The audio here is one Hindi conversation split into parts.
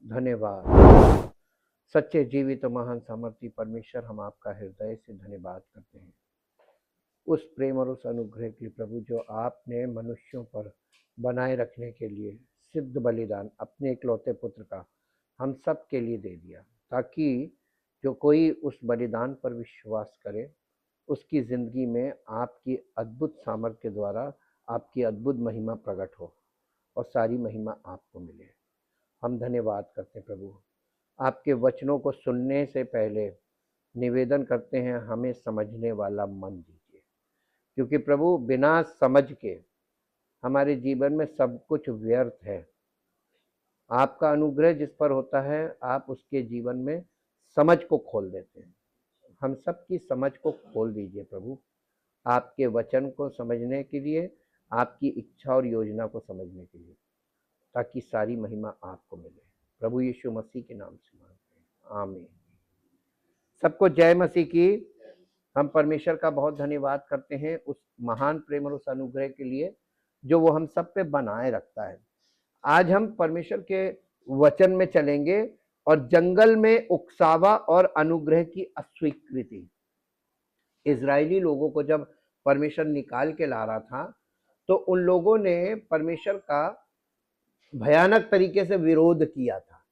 धन्यवाद। सच्चे जीवित तो महान सामर्थी परमेश्वर, हम आपका हृदय से धन्यवाद करते हैं उस प्रेम और उस अनुग्रह के लिए प्रभु, जो आपने मनुष्यों पर बनाए रखने के लिए सिद्ध बलिदान अपने इकलौते पुत्र का हम सब के लिए दे दिया, ताकि जो कोई उस बलिदान पर विश्वास करे उसकी ज़िंदगी में आपकी अद्भुत सामर्थ्य के द्वारा आपकी अद्भुत महिमा प्रकट हो और सारी महिमा आपको मिले। हम धन्यवाद करते हैं प्रभु। आपके वचनों को सुनने से पहले निवेदन करते हैं, हमें समझने वाला मन दीजिए, क्योंकि प्रभु बिना समझ के हमारे जीवन में सब कुछ व्यर्थ है। आपका अनुग्रह जिस पर होता है, आप उसके जीवन में समझ को खोल देते हैं। हम सब की समझ को खोल दीजिए प्रभु, आपके वचन को समझने के लिए, आपकी इच्छा और योजना को समझने के लिए, ताकि सारी महिमा आपको मिले। प्रभु यीशु मसीह के नाम से मांगते हैं, आमीन। सबको जय मसीह की। हम परमेश्वर का बहुत धन्यवाद करते हैं उस महान प्रेम और उस अनुग्रह के लिए जो वो हम सब पे बनाए रखता है। आज हम परमेश्वर के वचन में चलेंगे और जंगल में उकसावा और अनुग्रह की अस्वीकृति। इजरायली लोगों को जब परमेश्वर निकाल के ला रहा था, तो उन लोगों ने परमेश्वर का भयानक तरीके से विरोध किया था,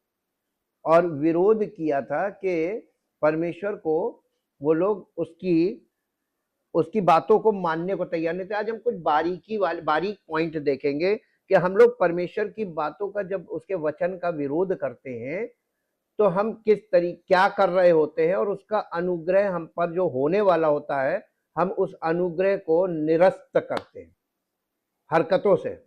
और विरोध किया था कि परमेश्वर को वो लोग उसकी बातों को मानने को तैयार नहीं थे। आज हम कुछ बारीक पॉइंट देखेंगे कि हम लोग परमेश्वर की बातों का, जब उसके वचन का विरोध करते हैं, तो हम क्या कर रहे होते हैं, और उसका अनुग्रह हम पर जो होने वाला होता है, हम उस अनुग्रह को निरस्त करते हैं हरकतों से।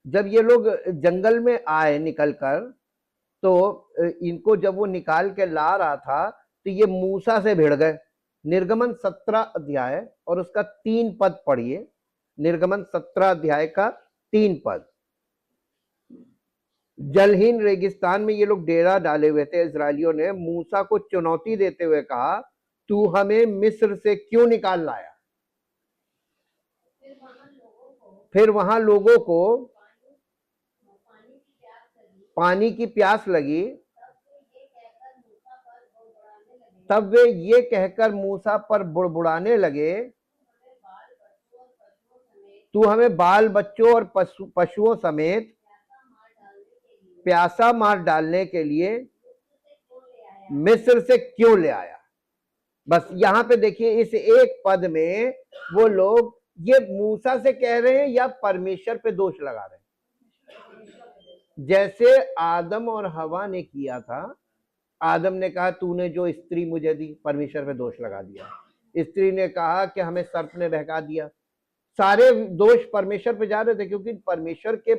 जब ये लोग जंगल में आए निकलकर, तो इनको जब वो निकाल के ला रहा था, तो ये मूसा से भिड़ गए। निर्गमन 17 अध्याय और उसका 3 पद पढ़िए। निर्गमन 17 अध्याय का 3 पद। जलहीन रेगिस्तान में ये लोग डेरा डाले हुए थे। इजरायलियों ने मूसा को चुनौती देते हुए कहा, तू हमें मिस्र से क्यों निकाल लाया? फिर वहां लोगों को पानी की प्यास लगी, तब वे ये कहकर मूसा पर बुड़बुड़ाने लगे, तू हमें बाल बच्चों और पशुओं समेत प्यासा मार डालने के लिए मिस्र से क्यों ले आया? बस यहां पे देखिए, इस एक पद में वो लोग ये मूसा से कह रहे हैं या परमेश्वर पे दोष लगा रहे हैं? जैसे आदम और हवा ने किया था। आदम ने कहा, तूने जो स्त्री मुझे दी, परमेश्वर पे दोष लगा दिया। स्त्री ने कहा कि हमें सर्प ने बहका दिया। सारे दोष परमेश्वर पे जा रहे थे, क्योंकि परमेश्वर के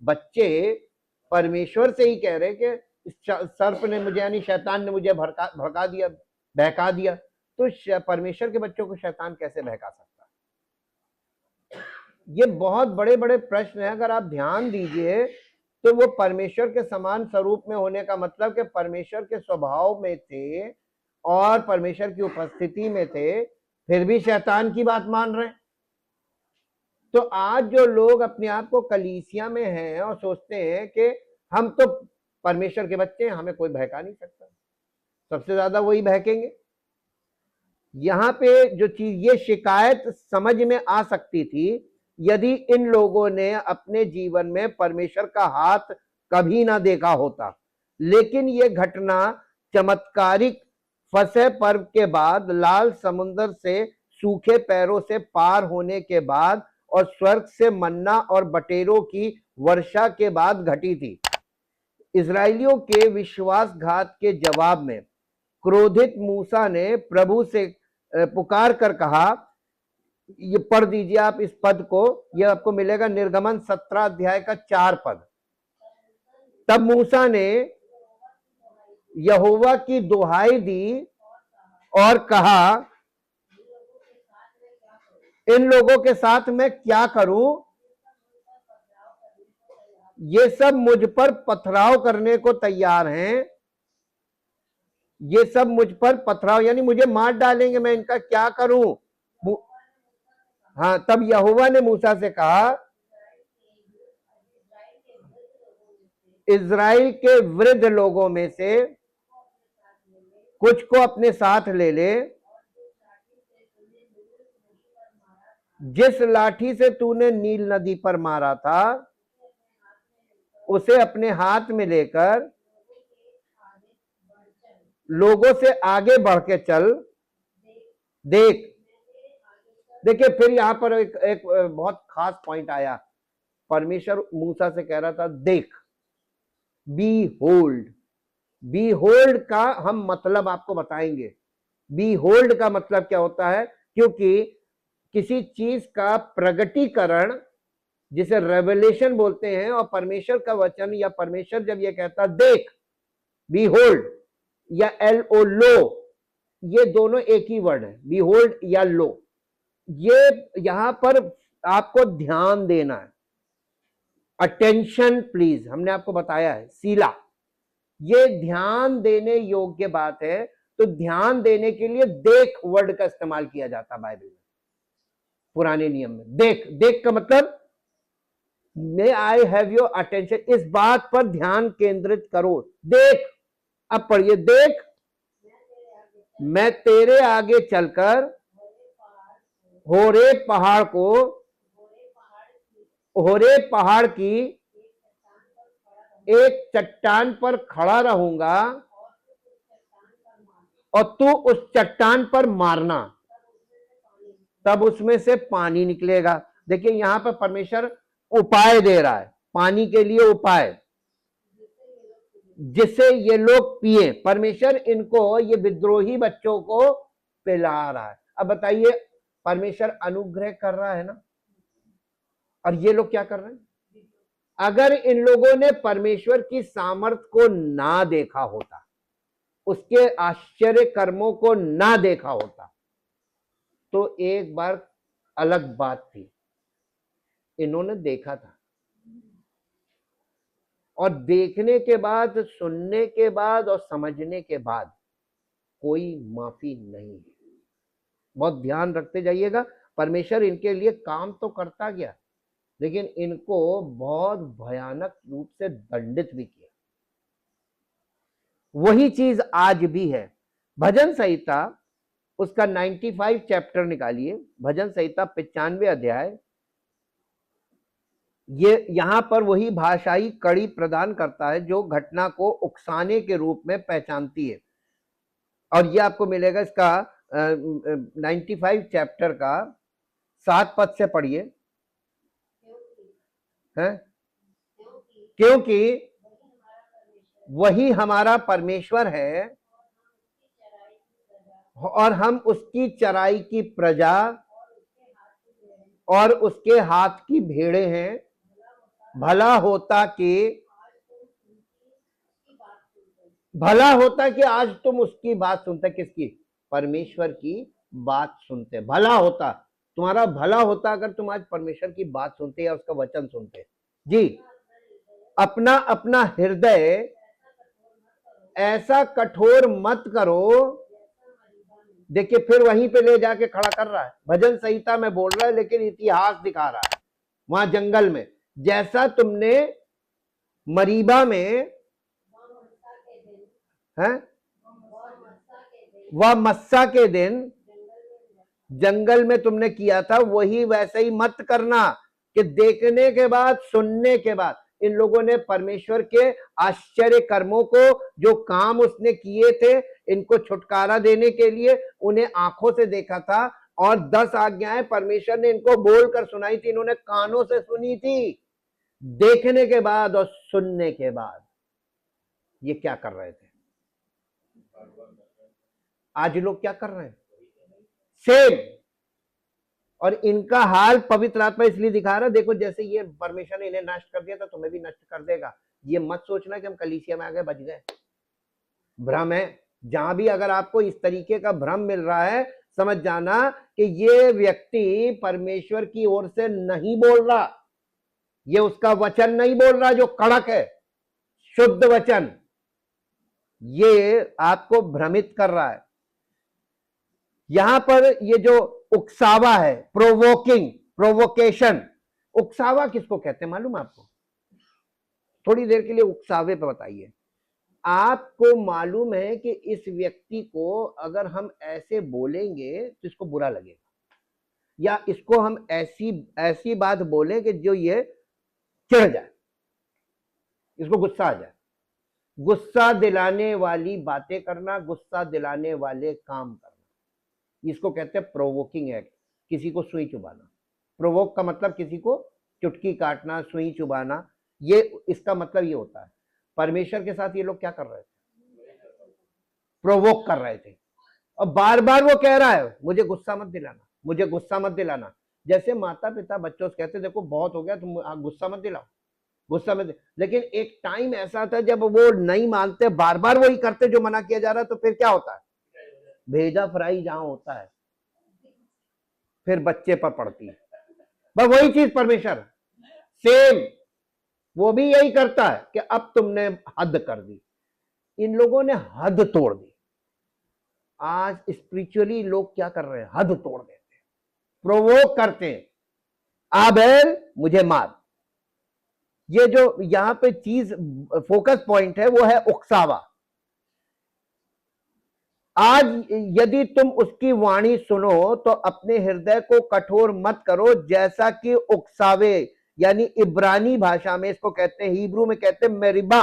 बच्चे परमेश्वर से ही कह रहे कि सर्प ने मुझे, यानी शैतान ने मुझे भड़का दिया, बहका दिया। तो परमेश्वर के बच्चों को शैतान कैसे बहका सकता? ये बहुत बड़े बड़े प्रश्न है। अगर आप ध्यान दीजिए, तो वो परमेश्वर के समान स्वरूप में होने का मतलब कि परमेश्वर के स्वभाव में थे और परमेश्वर की उपस्थिति में थे, फिर भी शैतान की बात मान रहे हैं। तो आज जो लोग अपने आप को कलीसिया में हैं और सोचते हैं कि हम तो परमेश्वर के बच्चे हैं, हमें कोई बहका नहीं सकता, सबसे ज्यादा वही बहकेंगे। यहाँ पे जो चीज, ये शिकायत समझ में आ सकती थी यदि इन लोगों ने अपने जीवन में परमेश्वर का हाथ कभी ना देखा होता। लेकिन ये घटना चमत्कारिक फसह पर्व के बाद, लाल समुद्र से सूखे पैरों से पार होने के बाद और स्वर्ग से मन्ना और बटेरों की वर्षा के बाद घटी थी। इजरायलियों के विश्वासघात के जवाब में क्रोधित मूसा ने प्रभु से पुकार कर कहा, ये पढ़ दीजिए आप इस पद को, ये आपको मिलेगा निर्गमन 17 अध्याय का 4 पद। तब मूसा ने यहोवा की दुहाई दी और कहा, इन लोगों के साथ मैं क्या करूं? ये सब मुझ पर पथराव करने को तैयार हैं। ये सब मुझ पर पथराव, यानी मुझे मार डालेंगे, मैं इनका क्या करूं? हाँ, तब यहोवा ने मूसा से कहा, इज़राइल के वृद्ध लोगों में से कुछ को अपने साथ ले ले, जिस लाठी से तूने नील नदी पर मारा था उसे अपने हाथ में लेकर लोगों से आगे बढ़ के चल। देख, देखिए फिर यहां पर एक बहुत खास पॉइंट आया। परमेश्वर मूसा से कह रहा था देख, बी होल्ड। बी होल्ड का हम मतलब आपको बताएंगे। बी होल्ड का मतलब क्या होता है, क्योंकि किसी चीज का प्रगटीकरण जिसे रेवलेशन बोलते हैं, और परमेश्वर का वचन या परमेश्वर जब ये कहता देख, बी होल्ड या एल ओ लो, ये दोनों एक ही वर्ड है, बी होल्ड या लो। ये यहां पर आपको ध्यान देना है, अटेंशन प्लीज, हमने आपको बताया है सीला, ये ध्यान देने योग्य बात है। तो ध्यान देने के लिए देख वर्ड का इस्तेमाल किया जाता बाइबल में, पुराने नियम में। देख, देख का मतलब मे आई हैव योर अटेंशन, इस बात पर ध्यान केंद्रित करो। देख, अब पढ़िए, देख मैं तेरे आगे चलकर होरे पहाड़ को, होरे पहाड़ की एक चट्टान पर खड़ा रहूंगा और तू उस चट्टान पर मारना, तब उसमें से पानी निकलेगा। देखिए यहां पर परमेश्वर उपाय दे रहा है, पानी के लिए उपाय, जिससे ये लोग पिए। परमेश्वर इनको, ये विद्रोही बच्चों को पिला रहा है। अब बताइए, परमेश्वर अनुग्रह कर रहा है ना, और ये लोग क्या कर रहे हैं? अगर इन लोगों ने परमेश्वर की सामर्थ को ना देखा होता, उसके आश्चर्य कर्मों को ना देखा होता, तो एक बार अलग बात थी। इन्होंने देखा था, और देखने के बाद, सुनने के बाद और समझने के बाद कोई माफी नहीं है। बहुत ध्यान रखते जाइएगा। परमेश्वर इनके लिए काम तो करता गया, लेकिन इनको बहुत भयानक रूप से दंडित भी किया। वही चीज आज भी है। भजन संहिता उसका 95 चैप्टर निकालिए, भजन संहिता 95 अध्याय, ये यहां पर वही भाषाई कड़ी प्रदान करता है जो घटना को उकसाने के रूप में पहचानती है। और ये आपको मिलेगा इसका 95 चैप्टर का 7 पद से पढ़िए, है, क्योंकि वही हमारा परमेश्वर है और हम उसकी चराई की प्रजा और उसके हाथ की भेड़े हैं। भला होता कि आज तुम उसकी बात सुनते। किसकी? परमेश्वर की बात सुनते। भला होता, तुम्हारा भला होता अगर तुम आज परमेश्वर की बात सुनते या उसका वचन सुनते। जी, अपना अपना हृदय ऐसा कठोर मत करो। देखिए फिर वहीं पे ले जाके खड़ा कर रहा है। भजन संहिता में बोल रहा है, लेकिन इतिहास दिखा रहा है। वहां जंगल में जैसा तुमने मरीबा में है, वह मस्सा के दिन जंगल में तुमने किया था, वही वैसे ही मत करना कि देखने के बाद, सुनने के बाद। इन लोगों ने परमेश्वर के आश्चर्य कर्मों को, जो काम उसने किए थे इनको छुटकारा देने के लिए, उन्हें आंखों से देखा था, और 10 आज्ञाएं परमेश्वर ने इनको बोलकर सुनाई थी। इन्होंने कानों से सुनी थी। देखने के बाद और सुनने के बाद ये क्या कर रहे थे? आज लोग क्या कर रहे हैं? सेम। और इनका हाल पवित्र आत्मा इसलिए दिखा रहा है, देखो जैसे ये परमेश्वर ने इन्हें नष्ट कर दिया था, तुम्हें भी नष्ट कर देगा। ये मत सोचना कि हम कलीसिया में आ गए, बच गए। भ्रम है। जहां भी अगर आपको इस तरीके का भ्रम मिल रहा है, समझ जाना कि ये व्यक्ति परमेश्वर की ओर से नहीं बोल रहा, ये उसका वचन नहीं बोल रहा जो कड़क है, शुद्ध वचन। ये आपको भ्रमित कर रहा है। यहां पर ये जो उकसावा है, प्रोवोकिंग, प्रोवोकेशन, उकसावा किसको कहते हैं मालूम आपको? थोड़ी देर के लिए उकसावे पे बताइए। आपको मालूम है कि इस व्यक्ति को अगर हम ऐसे बोलेंगे तो इसको बुरा लगेगा, या इसको हम ऐसी ऐसी बात बोलें कि जो ये चिढ़ जाए, इसको गुस्सा आ जाए। गुस्सा दिलाने वाली बातें करना, गुस्सा दिलाने वाले काम करना, इसको कहते हैं प्रोवोकिंग एक्ट। किसी को सुई चुबाना, प्रोवोक का मतलब किसी को चुटकी काटना, सुई चुबाना, ये इसका मतलब ये होता है। परमेश्वर के साथ ये लोग क्या कर रहे थे? प्रोवोक कर रहे थे, और बार बार वो कह रहा है मुझे गुस्सा मत दिलाना, मुझे गुस्सा मत दिलाना। जैसे माता पिता बच्चों से कहते देखो बहुत हो गया, तुम गुस्सा मत दिलाओ, गुस्सा में। लेकिन एक टाइम ऐसा था जब वो नहीं मानते, बार बार वही करते जो मना किया जा रहा है, तो फिर क्या होता है? भेजा फ्राई जहां होता है फिर बच्चे पर पड़ती है। बस वही चीज परमेश्वर सेम, वो भी यही करता है कि अब तुमने हद कर दी। इन लोगों ने हद तोड़ दी। आज स्पिरिचुअली लोग क्या कर रहे हैं? हद तोड़ देते हैं, प्रोवोक करते हैं, आबेल मुझे मार। ये जो यहां पे चीज फोकस पॉइंट है वो है उकसावा। आज यदि तुम उसकी वाणी सुनो तो अपने हृदय को कठोर मत करो, जैसा कि उकसावे, यानी इब्रानी भाषा में इसको कहते हैं, हिब्रू में कहते हैं मेरिबा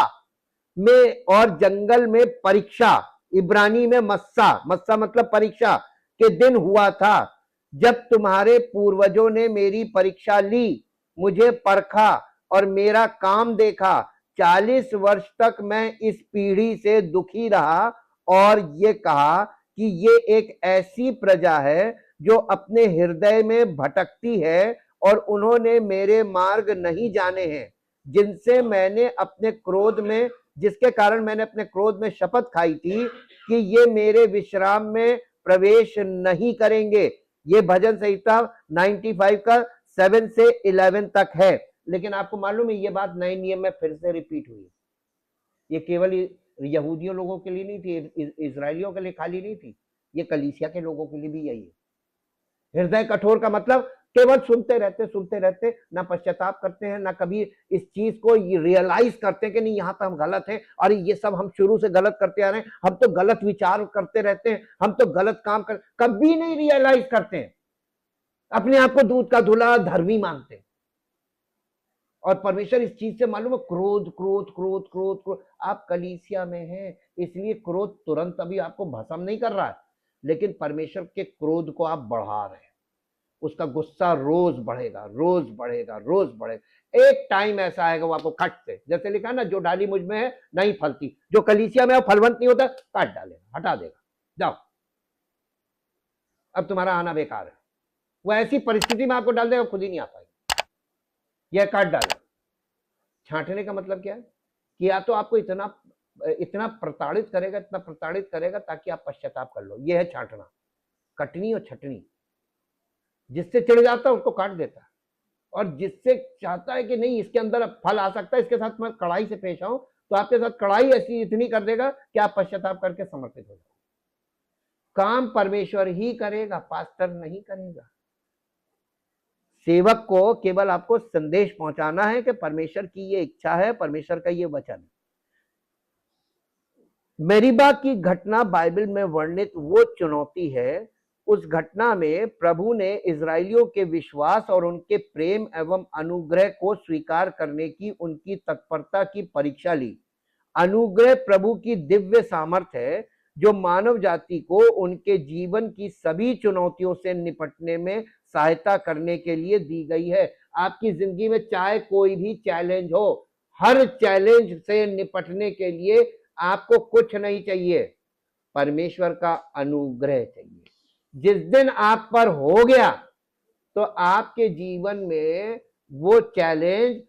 में, और जंगल में परीक्षा, इब्रानी में मस्सा, मस्सा मतलब परीक्षा के दिन हुआ था, जब तुम्हारे पूर्वजों ने मेरी परीक्षा ली, मुझे परखा और मेरा काम देखा। 40 वर्ष तक मैं इस पीढ़ी से दुखी रहा और ये कहा कि ये एक ऐसी प्रजा है जो अपने हृदय में भटकती है, और उन्होंने मेरे मार्ग नहीं जाने हैं, जिनसे मैंने अपने क्रोध में, जिसके कारण मैंने अपने क्रोध में शपथ खाई थी कि ये मेरे विश्राम में प्रवेश नहीं करेंगे। ये भजन संहिता 95 का 7 से 11 तक है। लेकिन आपको मालूम है ये बात नए नियम में फिर से रिपीट हुई। ये केवल यहूदियों लोगों के लिए नहीं थी, इजरायलियों के लिए खाली नहीं थी, ये कलीसिया के लोगों के लिए भी यही है। हृदय कठोर का मतलब केवल सुनते रहते, ना पश्चाताप करते हैं, ना कभी इस चीज को रियलाइज करते हैं कि नहीं, यहां पर हम गलत हैं, और ये सब हम शुरू से गलत करते आ रहे हैं, हम तो गलत विचार करते रहते हैं, हम तो गलत काम कर, कभी नहीं रियलाइज करते हैं, अपने आप को दूध का धुला धर्मी मानते हैं। और परमेश्वर इस चीज से मालूम है, क्रोध क्रोध क्रोध क्रोध क्रोध। आप कलीसिया में हैं इसलिए क्रोध तुरंत अभी आपको भस्म नहीं कर रहा है, लेकिन परमेश्वर के क्रोध को आप बढ़ा रहे हैं। उसका गुस्सा रोज बढ़ेगा, रोज बढ़ेगा, रोज बढ़ेगा। एक टाइम ऐसा आएगा वो आपको कट से, जैसे लिखा ना, जो डाली मुझ में है नहीं फलती, जो कलीसिया में फलवंत नहीं होता, काट डालेगा, हटा देगा, जाओ अब तुम्हारा आना बेकार है। वो ऐसी परिस्थिति में आपको डाल देगा, खुद ही नहीं आ पाएगा, यह काट डालेगा। छांटने का मतलब क्या है कि या तो आपको इतना इतना प्रताड़ित करेगा, इतना प्रताड़ित करेगा ताकि आप पश्चाताप कर लो। यह है छांटना, कटनी और छटनी। जिससे चिढ़ जाता है उसको काट देता है, और जिससे चाहता है कि नहीं इसके अंदर फल आ सकता है, इसके साथ मैं कड़ाई से पेश आऊं, तो आपके साथ कड़ाई ऐसी इतनी कर देगा कि आप पश्चाताप करके समर्पित हो जाओ। काम परमेश्वर ही करेगा, पास्टर नहीं करेगा। सेवक को केवल आपको संदेश पहुंचाना है कि परमेश्वर की ये इच्छा है, परमेश्वर का ये वचन है। मेरीबा की घटना बाइबल में वर्णित वो चुनौती है, उस घटना में प्रभु ने इजरायलियों के विश्वास और उनके प्रेम एवं अनुग्रह को स्वीकार करने की उनकी तत्परता की परीक्षा ली। अनुग्रह प्रभु की दिव्य सामर्थ्य है जो मानव जाति को उनके जीवन की सभी चुनौतियों से निपटने में सहायता करने के लिए दी गई है। आपकी जिंदगी में चाहे कोई भी चैलेंज हो, हर चैलेंज से निपटने के लिए आपको कुछ नहीं चाहिए, परमेश्वर का अनुग्रह चाहिए। जिस दिन आप पर हो गया तो आपके जीवन में वो चैलेंज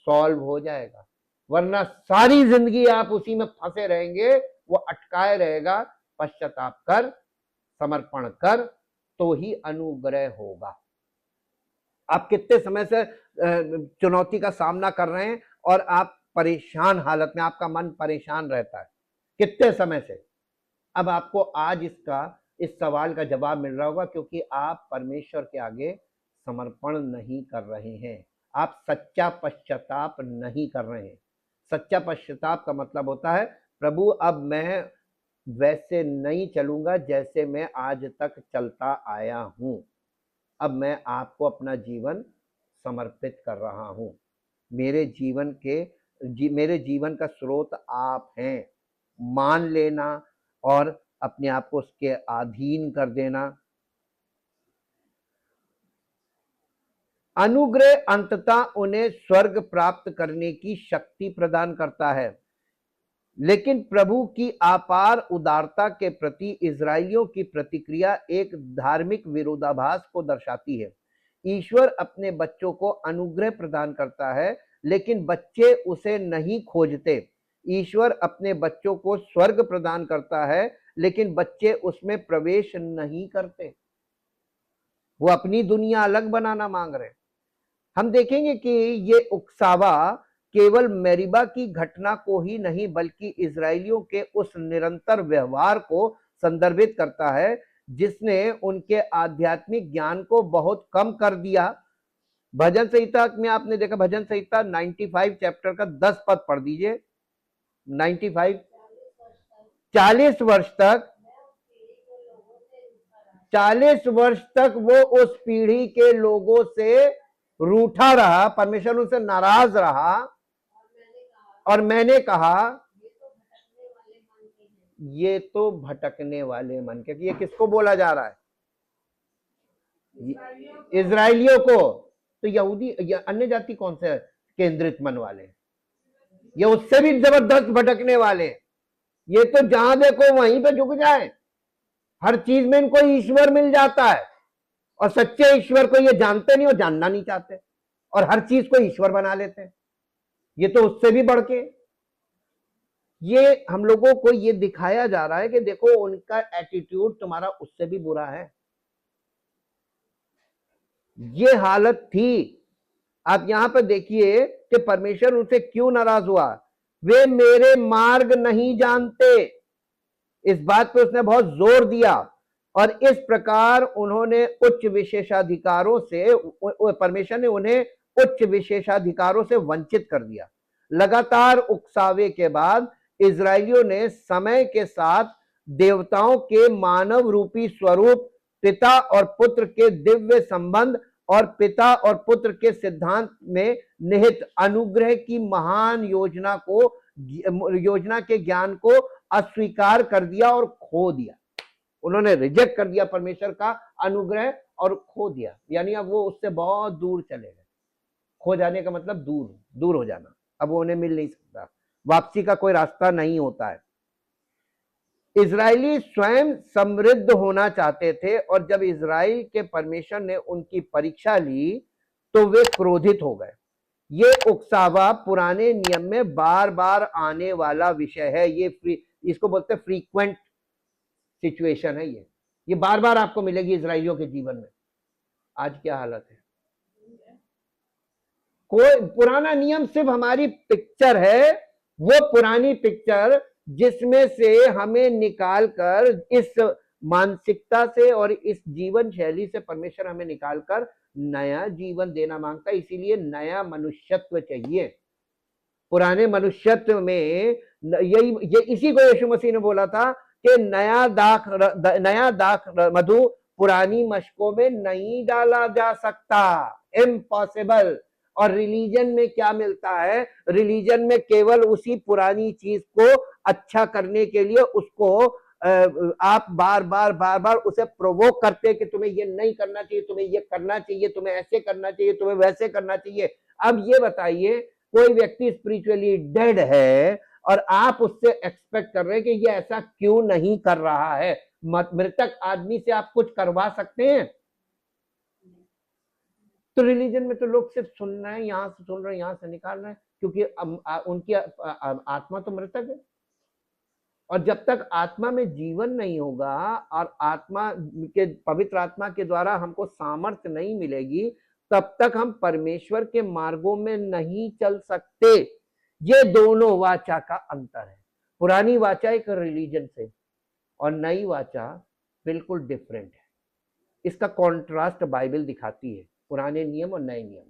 सॉल्व हो जाएगा, वरना सारी जिंदगी आप उसी में फंसे रहेंगे, वो अटकाए रहेगा। पश्चाताप कर, समर्पण कर, तो ही अनुग्रह होगा। आप कितने समय से चुनौती का सामना कर रहे हैं और आप परेशान हालत में, आपका मन परेशान रहता है कितने समय से? अब आपको आज इस सवाल का जवाब मिल रहा होगा, क्योंकि आप परमेश्वर के आगे समर्पण नहीं कर रहे हैं, आप सच्चा पश्चाताप नहीं कर रहे हैं। सच्चा पश्चाताप का मतलब होता है प्रभु अब मैं वैसे नहीं चलूंगा जैसे मैं आज तक चलता आया हूं, अब मैं आपको अपना जीवन समर्पित कर रहा हूं। मेरे जीवन का स्रोत आप हैं, मान लेना और अपने आप को उसके अधीन कर देना। अनुग्रह अंततः उन्हें स्वर्ग प्राप्त करने की शक्ति प्रदान करता है, लेकिन प्रभु की अपार उदारता के प्रति इजरायलियों की प्रतिक्रिया एक धार्मिक विरोधाभास को दर्शाती है। ईश्वर अपने बच्चों को अनुग्रह प्रदान करता है, लेकिन बच्चे उसे नहीं खोजते। ईश्वर अपने बच्चों को स्वर्ग प्रदान करता है, लेकिन बच्चे उसमें प्रवेश नहीं करते। वो अपनी दुनिया अलग बनाना मांग रहे। हम देखेंगे कि ये उकसावा केवल मेरिबा की घटना को ही नहीं बल्कि इजरायलियों के उस निरंतर व्यवहार को संदर्भित करता है जिसने उनके आध्यात्मिक ज्ञान को बहुत कम कर दिया। भजन संहिता में आपने देखा, भजन संहिता 95 चैप्टर का 10 पद पढ़ दीजिए। 95 40 वर्ष तक 40 वर्ष तक वो उस पीढ़ी के लोगों से रूठा रहा, परमेश्वर उनसे नाराज रहा, और मैंने कहा ये तो भटकने वाले मन के। ये किसको बोला जा रहा है? इजरायलियों को। तो यहूदी या अन्य जाति कौन से केंद्रित मन वाले? ये उससे भी जबरदस्त भटकने वाले। ये तो जहां देखो वहीं पे झुक जाए, हर चीज में इनको ईश्वर मिल जाता है, और सच्चे ईश्वर को ये जानते नहीं और जानना नहीं चाहते, और हर चीज को ईश्वर बना लेते हैं। ये तो उससे भी बढ़ के ये हम लोगों को ये दिखाया जा रहा है कि देखो उनका एटीट्यूड तुम्हारा उससे भी बुरा है। ये हालत थी। आप यहां पर देखिए कि परमेश्वर उनसे क्यों नाराज हुआ। वे मेरे मार्ग नहीं जानते, इस बात पे उसने बहुत जोर दिया, और इस प्रकार उन्होंने उच्च विशेषाधिकारों से, परमेश्वर ने उन्हें उच्च विशेषाधिकारों से वंचित कर दिया। लगातार उकसावे के बाद इजरायलियों ने समय के साथ देवताओं के मानव रूपी स्वरूप, पिता और पुत्र के दिव्य संबंध और पिता और पुत्र के सिद्धांत में निहित अनुग्रह की महान योजना के ज्ञान को अस्वीकार कर दिया और खो दिया। उन्होंने रिजेक्ट कर दिया परमेश्वर का अनुग्रह और खो दिया, यानी अब वो उससे बहुत दूर चले गए। खो जाने का मतलब दूर हो जाना। अब वो उन्हें मिल नहीं सकता, वापसी का कोई रास्ता नहीं होता है। इजरायली स्वयं समृद्ध होना चाहते थे, और जब इजराइल के परमेश्वर ने उनकी परीक्षा ली तो वे क्रोधित हो गए। ये उकसावा पुराने नियम में बार बार आने वाला विषय है। इसको बोलते हैं फ्रीक्वेंट सिचुएशन है। ये बार बार आपको मिलेगी इजरायलियों के जीवन में। आज क्या हालत है? कोई पुराना नियम सिर्फ हमारी पिक्चर है, वो पुरानी पिक्चर जिसमें से हमें निकालकर, इस मानसिकता से और इस जीवन शैली से परमेश्वर हमें निकालकर नया जीवन देना मांगता है। इसीलिए नया मनुष्यत्व चाहिए। पुराने मनुष्यत्व में ये इसी को यीशु मसीह ने बोला था कि नया दाख मधु पुरानी मशकों में नहीं डाला जा सकता, इम्पॉसिबल। और रिलीजन में क्या मिलता है? रिलीजन में केवल उसी पुरानी चीज को अच्छा करने के लिए उसको आप बार बार उसे प्रोवोक करते कि तुम्हें ये नहीं करना चाहिए, तुम्हें ये करना चाहिए, तुम्हें ऐसे करना चाहिए, तुम्हें वैसे करना चाहिए। अब ये बताइए, कोई व्यक्ति स्पिरिचुअली डेड है और आप उससे एक्सपेक्ट कर रहे हैं कि ये ऐसा क्यों नहीं कर रहा है? मृतक आदमी से आप कुछ करवा सकते हैं? तो रिलीजन में तो लोग सिर्फ सुन रहे हैं, यहां से सुन रहे हैं, यहां से निकाल रहे हैं, क्योंकि उनकी आत्मा तो मृतक है। और जब तक आत्मा में जीवन नहीं होगा और आत्मा के, पवित्र आत्मा के द्वारा हमको सामर्थ्य नहीं मिलेगी, तब तक हम परमेश्वर के मार्गों में नहीं चल सकते। ये दोनों वाचा का अंतर है। पुरानी वाचा एक रिलीजन से, और नई वाचा बिल्कुल डिफरेंट है। इसका कॉन्ट्रास्ट बाइबल दिखाती है, पुराने नियम और नए नियम।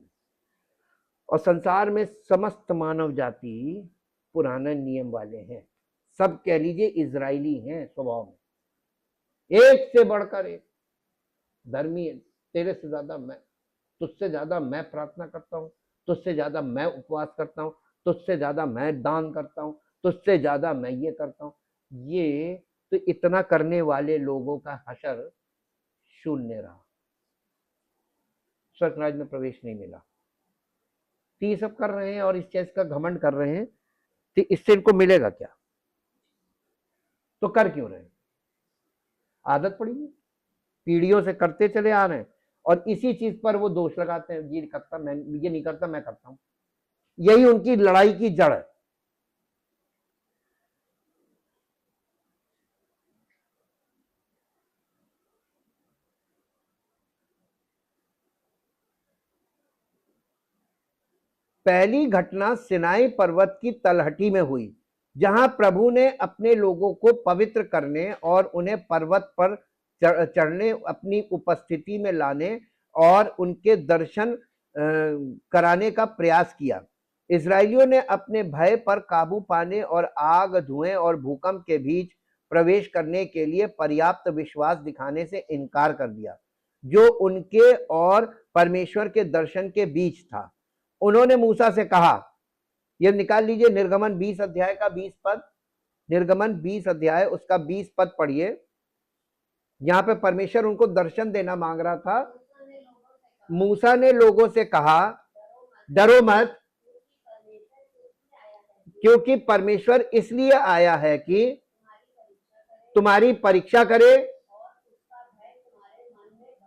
और संसार में समस्त मानव जाति पुराना नियम वाले हैं, सब कह लीजिए इजरायली हैं स्वभाव में, एक से बढ़कर एक धर्मी है। तेरे से ज्यादा मैं, तुझसे ज्यादा मैं प्रार्थना करता हूँ, तुझसे ज्यादा मैं उपवास करता हूँ, तुझसे ज्यादा मैं दान करता हूँ, तुझसे ज्यादा मैं ये करता हूँ। ये तो इतना करने वाले लोगों का हशर शून्य रहा, स्वर्ग राज्य में प्रवेश नहीं मिला। तो ये सब कर रहे हैं और इस चीज का घमंड कर रहे हैं, तो इससे इनको मिलेगा क्या? तो कर क्यों रहे? आदत पड़ी है, पीढ़ियों से करते चले आ रहे हैं, और इसी चीज पर वो दोष लगाते हैं, ये करता मैं, ये नहीं करता मैं करता हूं। यही उनकी लड़ाई की जड़ है। पहली घटना सिनाई पर्वत की तलहटी में हुई, जहां प्रभु ने अपने लोगों को पवित्र करने और उन्हें पर्वत पर चढ़ने, अपनी उपस्थिति में लाने और उनके दर्शन कराने का प्रयास किया। इजरायलियों ने अपने भय पर काबू पाने और आग, धुएं और भूकंप के बीच प्रवेश करने के लिए पर्याप्त विश्वास दिखाने से इनकार कर दिया, जो उनके और परमेश्वर के दर्शन के बीच था। उन्होंने मूसा से कहा, ये निकाल लीजिए निर्गमन 20 अध्याय का 20 पद, निर्गमन 20 अध्याय उसका 20 पद पढ़िए। यहां पे परमेश्वर उनको दर्शन देना मांग रहा था। मूसा ने लोगों से कहा, डरो मत, क्योंकि परमेश्वर इसलिए आया है कि तुम्हारी परीक्षा करे।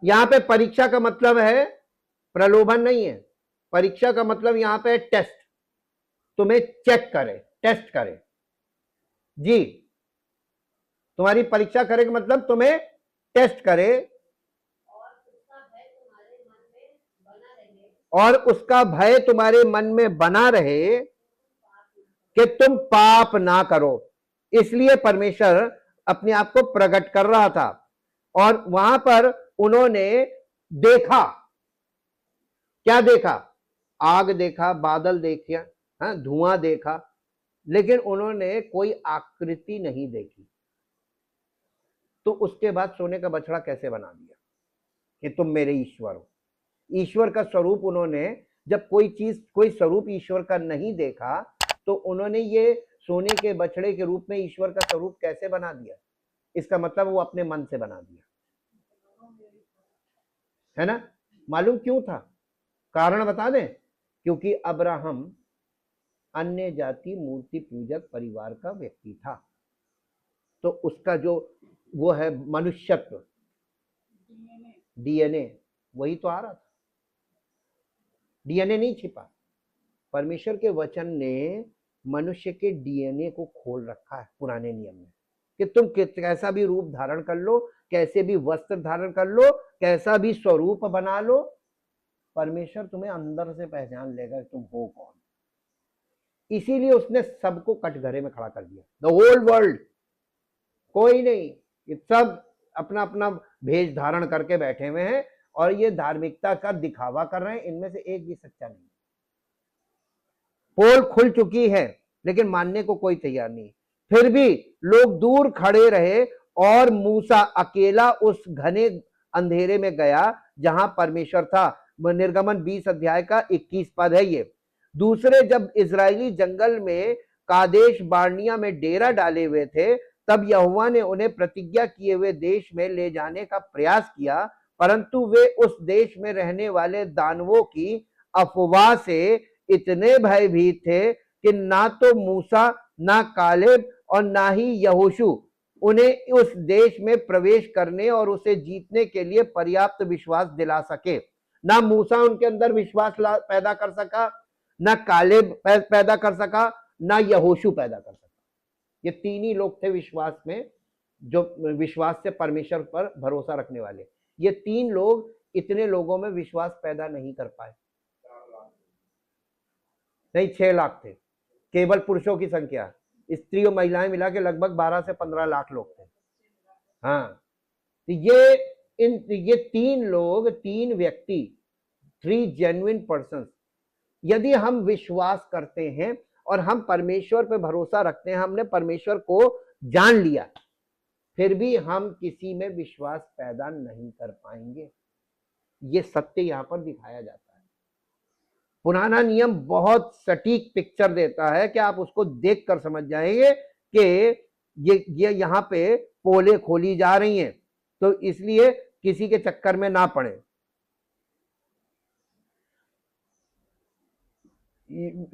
यहां पे परीक्षा का मतलब है प्रलोभन नहीं है, परीक्षा का मतलब यहां पे टेस्ट, तुम्हें चेक करे, टेस्ट करे जी। तुम्हारी परीक्षा करे का मतलब तुम्हें टेस्ट करे, और उसका भय तुम्हारे मन में बना रहे कि तुम पाप ना करो। इसलिए परमेश्वर अपने आप को प्रकट कर रहा था, और वहां पर उन्होंने देखा, क्या देखा? आग देखा, बादल देखा, हाँ, धुआं देखा, लेकिन उन्होंने कोई आकृति नहीं देखी। तो उसके बाद सोने का बछड़ा कैसे बना दिया कि तुम मेरे ईश्वर हो? ईश्वर का स्वरूप उन्होंने, जब कोई चीज, कोई स्वरूप ईश्वर का नहीं देखा, तो उन्होंने ये सोने के बछड़े के रूप में ईश्वर का स्वरूप कैसे बना दिया? इसका मतलब वो अपने मन से बना दिया, है ना? मालूम क्यों था? कारण बता दें, क्योंकि अब्राहम अन्य जाति मूर्ति पूजक परिवार का व्यक्ति था, तो उसका जो वो है मनुष्यत्व, डीएनए, वही तो आ रहा था। डीएनए नहीं छिपा, परमेश्वर के वचन ने मनुष्य के डीएनए को खोल रखा है पुराने नियम में, कि तुम कैसा भी रूप धारण कर लो, कैसे भी वस्त्र धारण कर लो, कैसा भी स्वरूप बना लो, परमेश्वर तुम्हें अंदर से पहचान लेगा तुम हो कौन। इसीलिए उसने सबको कटघरे में खड़ा कर दिया, द होल वर्ल्ड। कोई नहीं, ये सब अपना अपना भेष धारण करके बैठे हुए हैं, और ये धार्मिकता का दिखावा कर रहे हैं, इनमें से एक भी सच्चा नहीं। पोल खुल चुकी है, लेकिन मानने को कोई तैयार नहीं। फिर भी लोग दूर खड़े रहे, और मूसा अकेला उस घने अंधेरे में गया जहां परमेश्वर था। निर्गमन 20 अध्याय का 21 पद है ये। दूसरे, जब इजरायली जंगल में कादेश बार्निया में डेरा डाले हुए थे, तब यहोवा ने उन्हें प्रतिज्ञा किए हुए देश में ले जाने का प्रयास किया, परंतु वे उस देश में रहने वाले दानवों की अफवाह से इतने भयभीत थे कि ना तो मूसा, ना कालेब और ना ही यहोशू उन्हें उस देश में प्रवेश करने और उसे जीतने के लिए पर्याप्त विश्वास दिला सके। ना मूसा उनके अंदर विश्वास पैदा कर सका, ना कालेब पैदा कर सका, ना यहोशू पैदा कर सका। ये तीन ही लोग थे विश्वास में, जो विश्वास से परमेश्वर पर भरोसा रखने वाले। ये तीन लोग इतने लोगों में विश्वास पैदा नहीं कर पाए। नहीं, 6 लाख थे केवल पुरुषों की संख्या, स्त्री और महिलाएं मिला के लगभग 12 से 15 लाख लोग थे। हाँ, तो ये तीन लोग, तीन व्यक्ति, 3 जेन्युइन पर्सन, यदि हम विश्वास करते हैं और हम परमेश्वर पे भरोसा रखते हैं, हमने परमेश्वर को जान लिया, फिर भी हम किसी में विश्वास पैदा नहीं कर पाएंगे। ये सत्य यहां पर दिखाया जाता है। पुराना नियम बहुत सटीक पिक्चर देता है कि आप उसको देखकर समझ जाएंगे कि ये यहाँ पे पोले खोली जा रही हैं, तो इसलिए किसी के चक्कर में ना पड़े।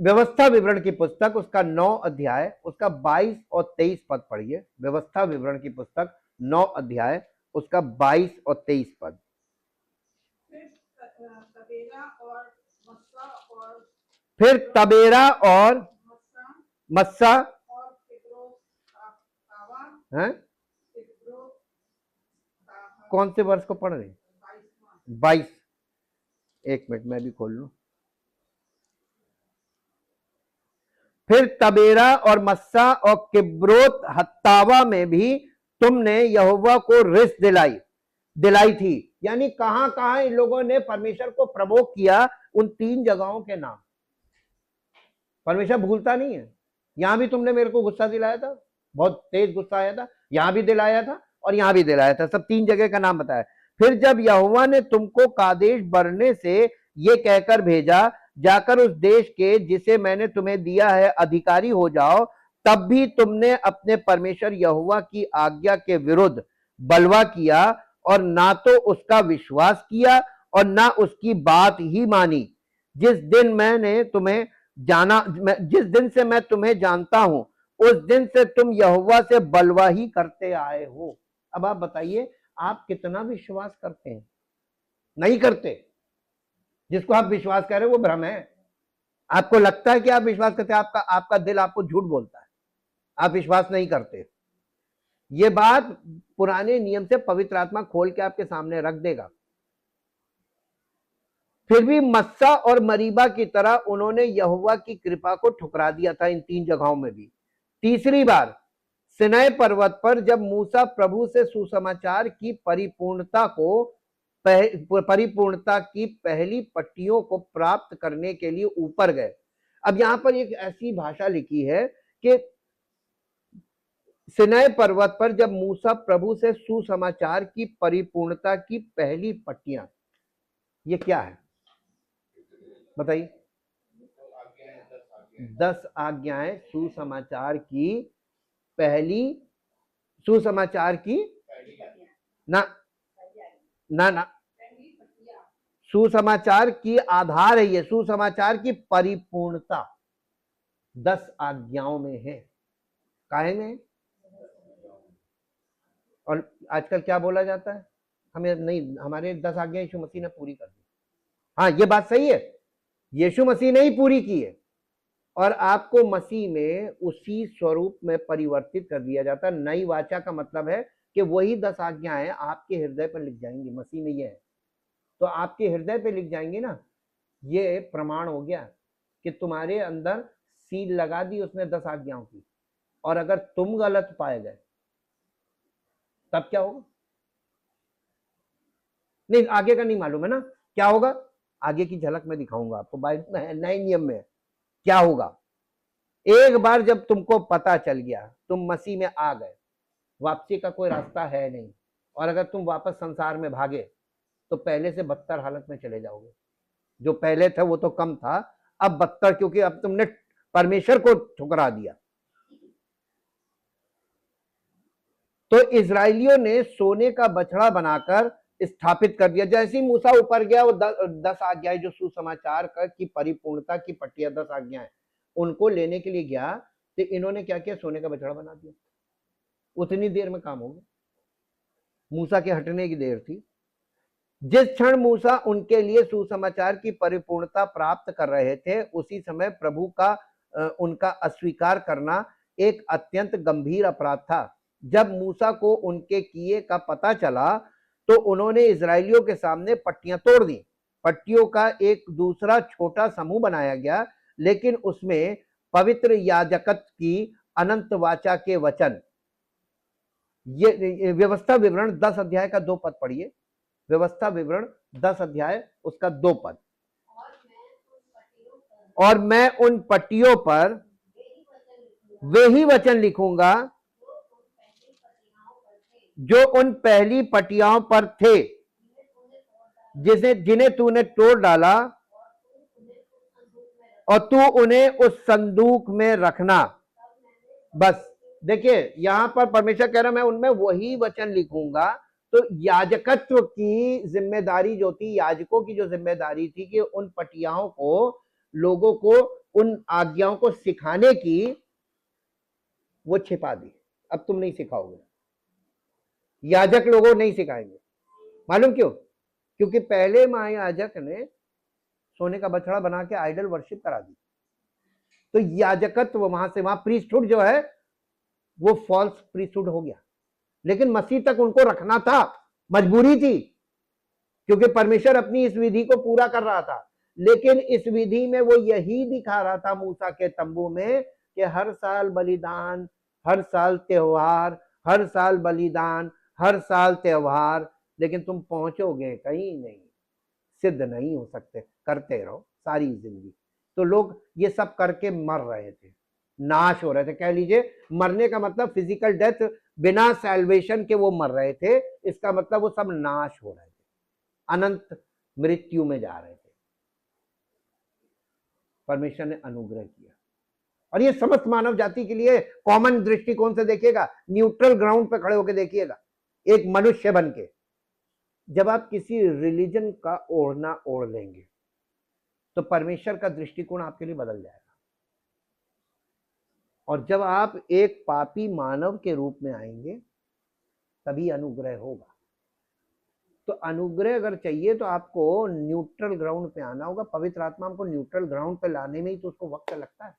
व्यवस्था विवरण की पुस्तक उसका 9 अध्याय उसका 22 और 23 पद पढ़िए। व्यवस्था विवरण की पुस्तक 9 अध्याय उसका 22 और 23 पद। फिर तबेरा और मस्सा हैं, कौन से वर्ष को पढ़ रहे? 22। एक मिनट मैं भी खोल लूं। फिर तबेरा और मस्सा और किब्रोत हत्तावा में भी तुमने यहोवा को रिस दिलाई थी। यानी कहां कहां इन लोगों ने परमेश्वर को प्रवोक किया, उन 3 जगहों के नाम। परमेश्वर भूलता नहीं है। यहां भी तुमने मेरे को गुस्सा दिलाया था, बहुत तेज गुस्सा आया था, यहां भी दिलाया था और यहां भी दिलाया था, सब 3 जगह का नाम बताया। फिर जब यहोवा ने तुमको कादेश बरने से ये कहकर भेजा, जाकर उस देश के जिसे मैंने तुम्हें दिया है अधिकारी हो जाओ, तब भी तुमने अपने परमेश्वर यहोवा की आज्ञा के विरुद्ध बलवा किया और ना तो उसका विश्वास किया और ना उसकी बात ही मानी। जिस दिन से मैं तुम्हें जानता हूं, उस दिन से तुम यहोवा से बलवा ही करते आए हो। अब आप बताइए, आप कितना विश्वास करते हैं? नहीं करते। जिसको आप विश्वास कर रहे हो वो भ्रम है। आपको लगता है कि आप विश्वास करते हैं, आपका दिल आपको झूठ बोलता है, आप विश्वास नहीं करते। ये बात पुराने नियम से पवित्र आत्मा खोल के आपके सामने रख देगा। फिर भी मस्सा और मरीबा की तरह उन्होंने यहोवा की कृपा को ठुकरा दिया था इन 3 जगहों में भी। तीसरी बार सिनाई पर्वत पर जब मूसा प्रभु से सुसमाचार की परिपूर्णता की पहली पट्टियों को प्राप्त करने के लिए ऊपर गए। अब यहां पर एक ऐसी भाषा लिखी है कि सिनाई पर्वत पर जब मूसा प्रभु से सुसमाचार की परिपूर्णता की पहली पट्टियां, ये क्या है बताइए? 10 आज्ञाएं सुसमाचार की पहली, सुसमाचार की ना सुसमाचार की आधार है, ये सुसमाचार की परिपूर्णता 10 आज्ञाओं में है। काहे में? और आजकल क्या बोला जाता है, हमें नहीं, हमारे 10 आज्ञाएं यीशु मसीह ने पूरी कर दी। हाँ, ये बात सही है, यीशु मसीह ने ही पूरी की है और आपको मसीह में उसी स्वरूप में परिवर्तित कर दिया जाता है। नई वाचा का मतलब है कि वही 10 आज्ञाएं आपके हृदय पर लिख जाएंगी। मसीह में ये है, तो आपके हृदय पे लिख जाएंगे ना, ये प्रमाण हो गया कि तुम्हारे अंदर सील लगा दी उसने 10 आज्ञाओं की। और अगर तुम गलत पाए गए तब क्या होगा? नहीं, आगे का नहीं मालूम है ना क्या होगा, आगे की झलक मैं दिखाऊंगा आपको नए नियम में क्या होगा। एक बार जब तुमको पता चल गया, तुम मसीह में आ गए, वापसी का कोई रास्ता है नहीं। और अगर तुम वापस संसार में भागे तो पहले से बदतर हालत में चले जाओगे। जो पहले था वो तो कम था, अब बदतर, क्योंकि अब तुमने परमेश्वर को ठुकरा दिया। तो इजरायलियों ने सोने का बछड़ा बनाकर स्थापित कर दिया। जैसे ही मूसा ऊपर गया, वो 10 आज्ञाएं जो सुसमाचार की परिपूर्णता की पट्टियां 10 आज्ञाएं उनको लेने के लिए गया, तो इन्होंने क्या किया? सोने का बछड़ा बना दिया। उतनी देर में काम हो गया, मूसा के हटने की देर थी। जिस क्षण मूसा उनके लिए सुसमाचार की परिपूर्णता प्राप्त कर रहे थे, उसी समय प्रभु का उनका अस्वीकार करना एक अत्यंत गंभीर अपराध था। जब मूसा को उनके किए का पता चला तो उन्होंने इजरायलियों के सामने पट्टियां तोड़ दी। पट्टियों का एक दूसरा छोटा समूह बनाया गया, लेकिन उसमें पवित्र याजकत की अनंत वाचा के वचन, ये व्यवस्था विवरण 10 अध्याय का 2 पद पढ़िए। व्यवस्था विवरण 10 अध्याय उसका 2 पद। और मैं उन पट्टियों पर वे ही वचन लिखूंगा जो उन पहली पटियाओं पर थे, जिन्हें तूने तोड़ डाला, और तू उन्हें उस संदूक में रखना। बस देखिए, यहां पर परमेश्वर कह रहा मैं उनमें वही वचन लिखूंगा। तो याजकत्व की जिम्मेदारी जो थी, याजकों की जो जिम्मेदारी थी कि उन पटियाओं को, लोगों को उन आज्ञाओं को सिखाने की, वो छिपा दी। अब तुम नहीं सिखाओगे, याजक लोगों नहीं सिखाएंगे। मालूम क्यों? क्योंकि पहले महायाजक ने सोने का बछड़ा बना के आइडल वर्शिप करा दी। तो याजकत्व वहां से, वहां प्रीस्टहुड जो है वो फॉल्स प्रीस्टहुड हो गया। लेकिन मसीह तक उनको रखना था, मजबूरी थी, क्योंकि परमेश्वर अपनी इस विधि को पूरा कर रहा था। लेकिन इस विधि में वो यही दिखा रहा था मूसा के तंबू में कि हर साल बलिदान, हर साल त्योहार, हर साल बलिदान, हर साल त्योहार, लेकिन तुम पहुंचोगे कहीं नहीं, सिद्ध नहीं हो सकते। करते रहो सारी जिंदगी। तो लोग ये सब करके मर रहे थे, नाश हो रहे थे। कह लीजिए मरने का मतलब फिजिकल डेथ, बिना सैल्वेशन के वो मर रहे थे। इसका मतलब वो सब नाश हो रहे थे, अनंत मृत्यु में जा रहे थे। परमेश्वर ने अनुग्रह किया, और ये समस्त मानव जाति के लिए कॉमन दृष्टिकोण से देखिएगा, न्यूट्रल ग्राउंड पे खड़े होकर देखिएगा, एक मनुष्य बन के। जब आप किसी रिलीजन का ओढ़ना ओढ़ लेंगे तो परमेश्वर का दृष्टिकोण आपके लिए बदल जाएगा। और जब आप एक पापी मानव के रूप में आएंगे तभी अनुग्रह होगा। तो अनुग्रह अगर चाहिए तो आपको न्यूट्रल ग्राउंड पे आना होगा। पवित्र आत्मा हमको न्यूट्रल ग्राउंड पे लाने में ही तो उसको वक्त लगता है।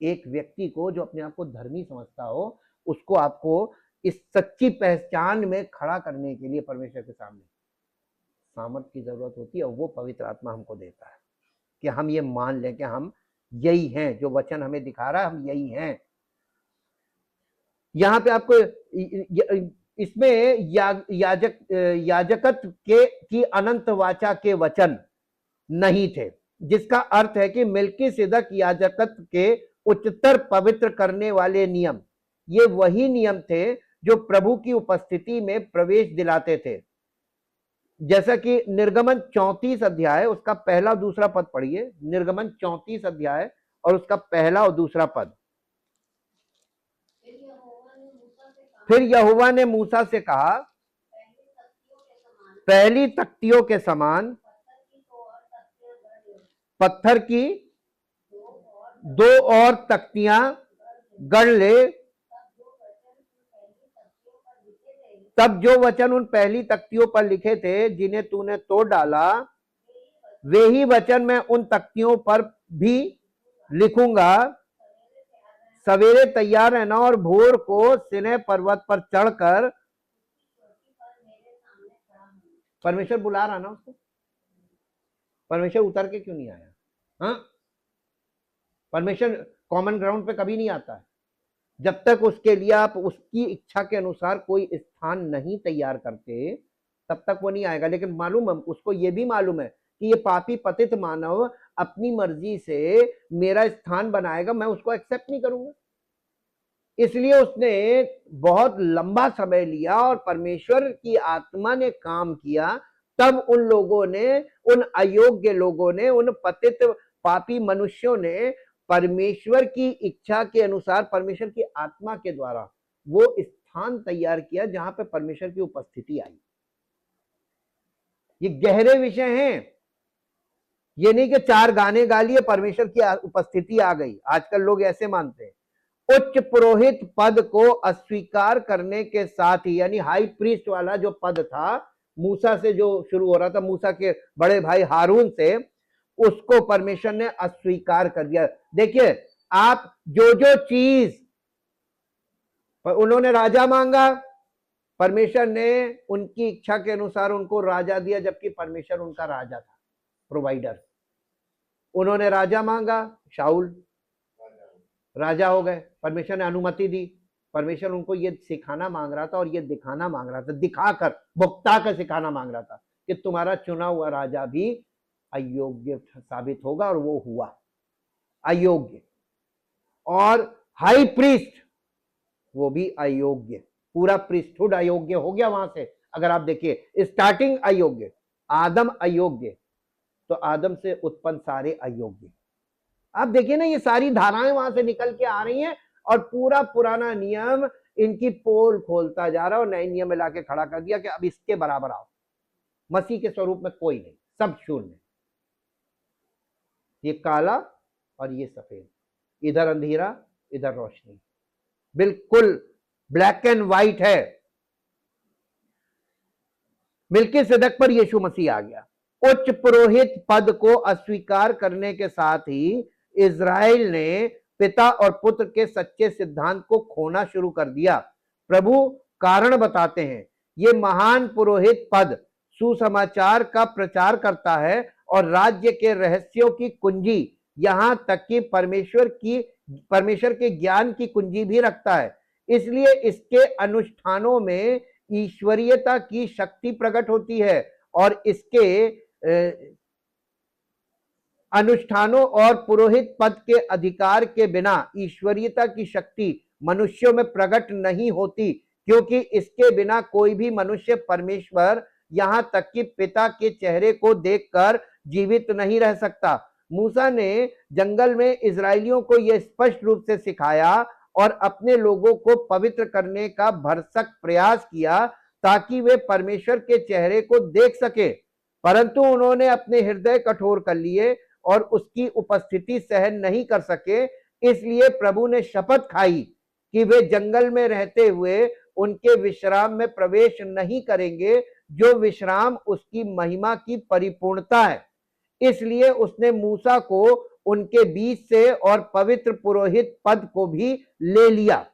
एक व्यक्ति को जो अपने आप को धर्मी समझता हो, उसको आपको इस सच्ची पहचान में खड़ा करने के लिए परमेश्वर के सामने सामर्थ की जरूरत होती है। और वो पवित्र आत्मा हमको देता है कि हम ये मान लें कि हम यही हैं, जो वचन हमें दिखा रहा है हम यही हैं। यहां पे आपको इसमें याजकत्व की अनंत वाचा के वचन नहीं थे, जिसका अर्थ है कि मेल्कीसेदक याजकत्व के उच्चतर पवित्र करने वाले नियम, ये वही नियम थे जो प्रभु की उपस्थिति में प्रवेश दिलाते थे। जैसा कि निर्गमन 34 अध्याय उसका पहला दूसरा पद पढ़िए। निर्गमन 34 अध्याय और उसका पहला और दूसरा पद। फिर यहोवा ने मूसा से कहा, पहली तख्तियों के समान पत्थर की 2 और तख्तियां गढ़ ले। तब जो वचन उन पहली तख्तियों पर लिखे थे, जिन्हें तूने तोड़ डाला, वे ही वचन मैं उन तख्तियों पर भी लिखूंगा। सवेरे तैयार रहना और भोर को सिनै पर्वत पर चढ़कर, परमेश्वर बुला रहा ना उसको, परमेश्वर उतर के क्यों नहीं आया? हाँ, परमेश्वर कॉमन ग्राउंड पे कभी नहीं आता है जब तक उसके लिए आप उसकी इच्छा के अनुसार कोई स्थान नहीं तैयार करते, तब तक वो नहीं आएगा। लेकिन मालूम है उसको, ये भी मालूम है कि ये पापी पतित मानव अपनी मर्जी से मेरा स्थान बनाएगा, मैं उसको एक्सेप्ट नहीं करूंगा। इसलिए उसने बहुत लंबा समय लिया और परमेश्वर की आत्मा ने काम किया। तब उन लोगों ने, उन अयोग्य लोगों ने, उन पतित पापी मनुष्यों ने परमेश्वर की इच्छा के अनुसार, परमेश्वर की आत्मा के द्वारा वो स्थान तैयार किया जहां पे परमेश्वर की उपस्थिति आई। ये गहरे विषय हैं। ये नहीं कि 4 गाने गा लिए परमेश्वर की उपस्थिति आ गई। आजकल लोग ऐसे मानते हैं। उच्च पुरोहित पद को अस्वीकार करने के साथ ही, यानी हाई प्रीस्ट वाला जो पद था, मूसा से जो शुरू हो रहा था, मूसा के बड़े भाई हारून से, उसको परमेश्वर ने अस्वीकार कर दिया। देखिए, आप जो चीज उन्होंने राजा मांगा, परमेश्वर ने उनकी इच्छा के अनुसार उनको राजा दिया, जबकि परमेश्वर उनका राजा था, प्रोवाइडर। उन्होंने राजा मांगा, शाऊल राजा हो गए, परमेश्वर ने अनुमति दी। परमेश्वर उनको ये सिखाना मांग रहा था और ये दिखाना मांग रहा था, दिखाकर, भुगता कर सिखाना मांग रहा था कि तुम्हारा चुना हुआ राजा भी अयोग्य साबित होगा, और वो हुआ अयोग्य। और हाई प्रीस्ट वो भी अयोग्य, पूरा प्रीस्टहुड अयोग्य हो गया वहां से। अगर आप देखिए स्टार्टिंग अयोग्य, आदम अयोग्य, तो आदम से उत्पन्न सारे अयोग्य। आप देखिए ना, ये सारी धाराएं वहां से निकल के आ रही हैं और पूरा पुराना नियम इनकी पोल खोलता जा रहा है और नए नियम में लाके खड़ा कर दिया कि अब इसके बराबर आओ। मसीह के स्वरूप में कोई नहीं, सब शून्य। ये काला और ये सफेद, इधर अंधेरा इधर रोशनी, बिल्कुल ब्लैक एंड व्हाइट है। मिल्कीसेदक पर यीशु मसीह आ गया। उच्च पुरोहित पद को अस्वीकार करने के साथ ही इज़राइल ने पिता और पुत्र के सच्चे सिद्धांत को खोना शुरू कर दिया। प्रभु कारण बताते हैं, ये महान पुरोहित पद सुसमाचार का प्रचार करता है और राज्य के रहस्यों की कुंजी, यहां तक कि परमेश्वर के ज्ञान की कुंजी भी रखता है। इसलिए इसके अनुष्ठानों में ईश्वरीयता की शक्ति प्रकट होती है और इसके अनुष्ठानों और पुरोहित पद के अधिकार के बिना ईश्वरीयता की शक्ति मनुष्यों में प्रकट नहीं होती, क्योंकि इसके बिना कोई भी मनुष्य परमेश्वर यहां तक कि पिता के चेहरे को देखकर जीवित नहीं रह सकता। मूसा ने जंगल में इजरायलियों को यह स्पष्ट रूप से सिखाया और अपने लोगों को पवित्र करने का भरसक प्रयास किया ताकि वे परमेश्वर के चेहरे को देख सके, परंतु उन्होंने अपने हृदय कठोर कर लिए और उसकी उपस्थिति सहन नहीं कर सके। इसलिए प्रभु ने शपथ खाई कि वे जंगल में रहते हुए उनके विश्राम में प्रवेश नहीं करेंगे, जो विश्राम उसकी महिमा की परिपूर्णता है। इसलिए उसने मूसा को उनके बीच से और पवित्र पुरोहित पद को भी ले लिया।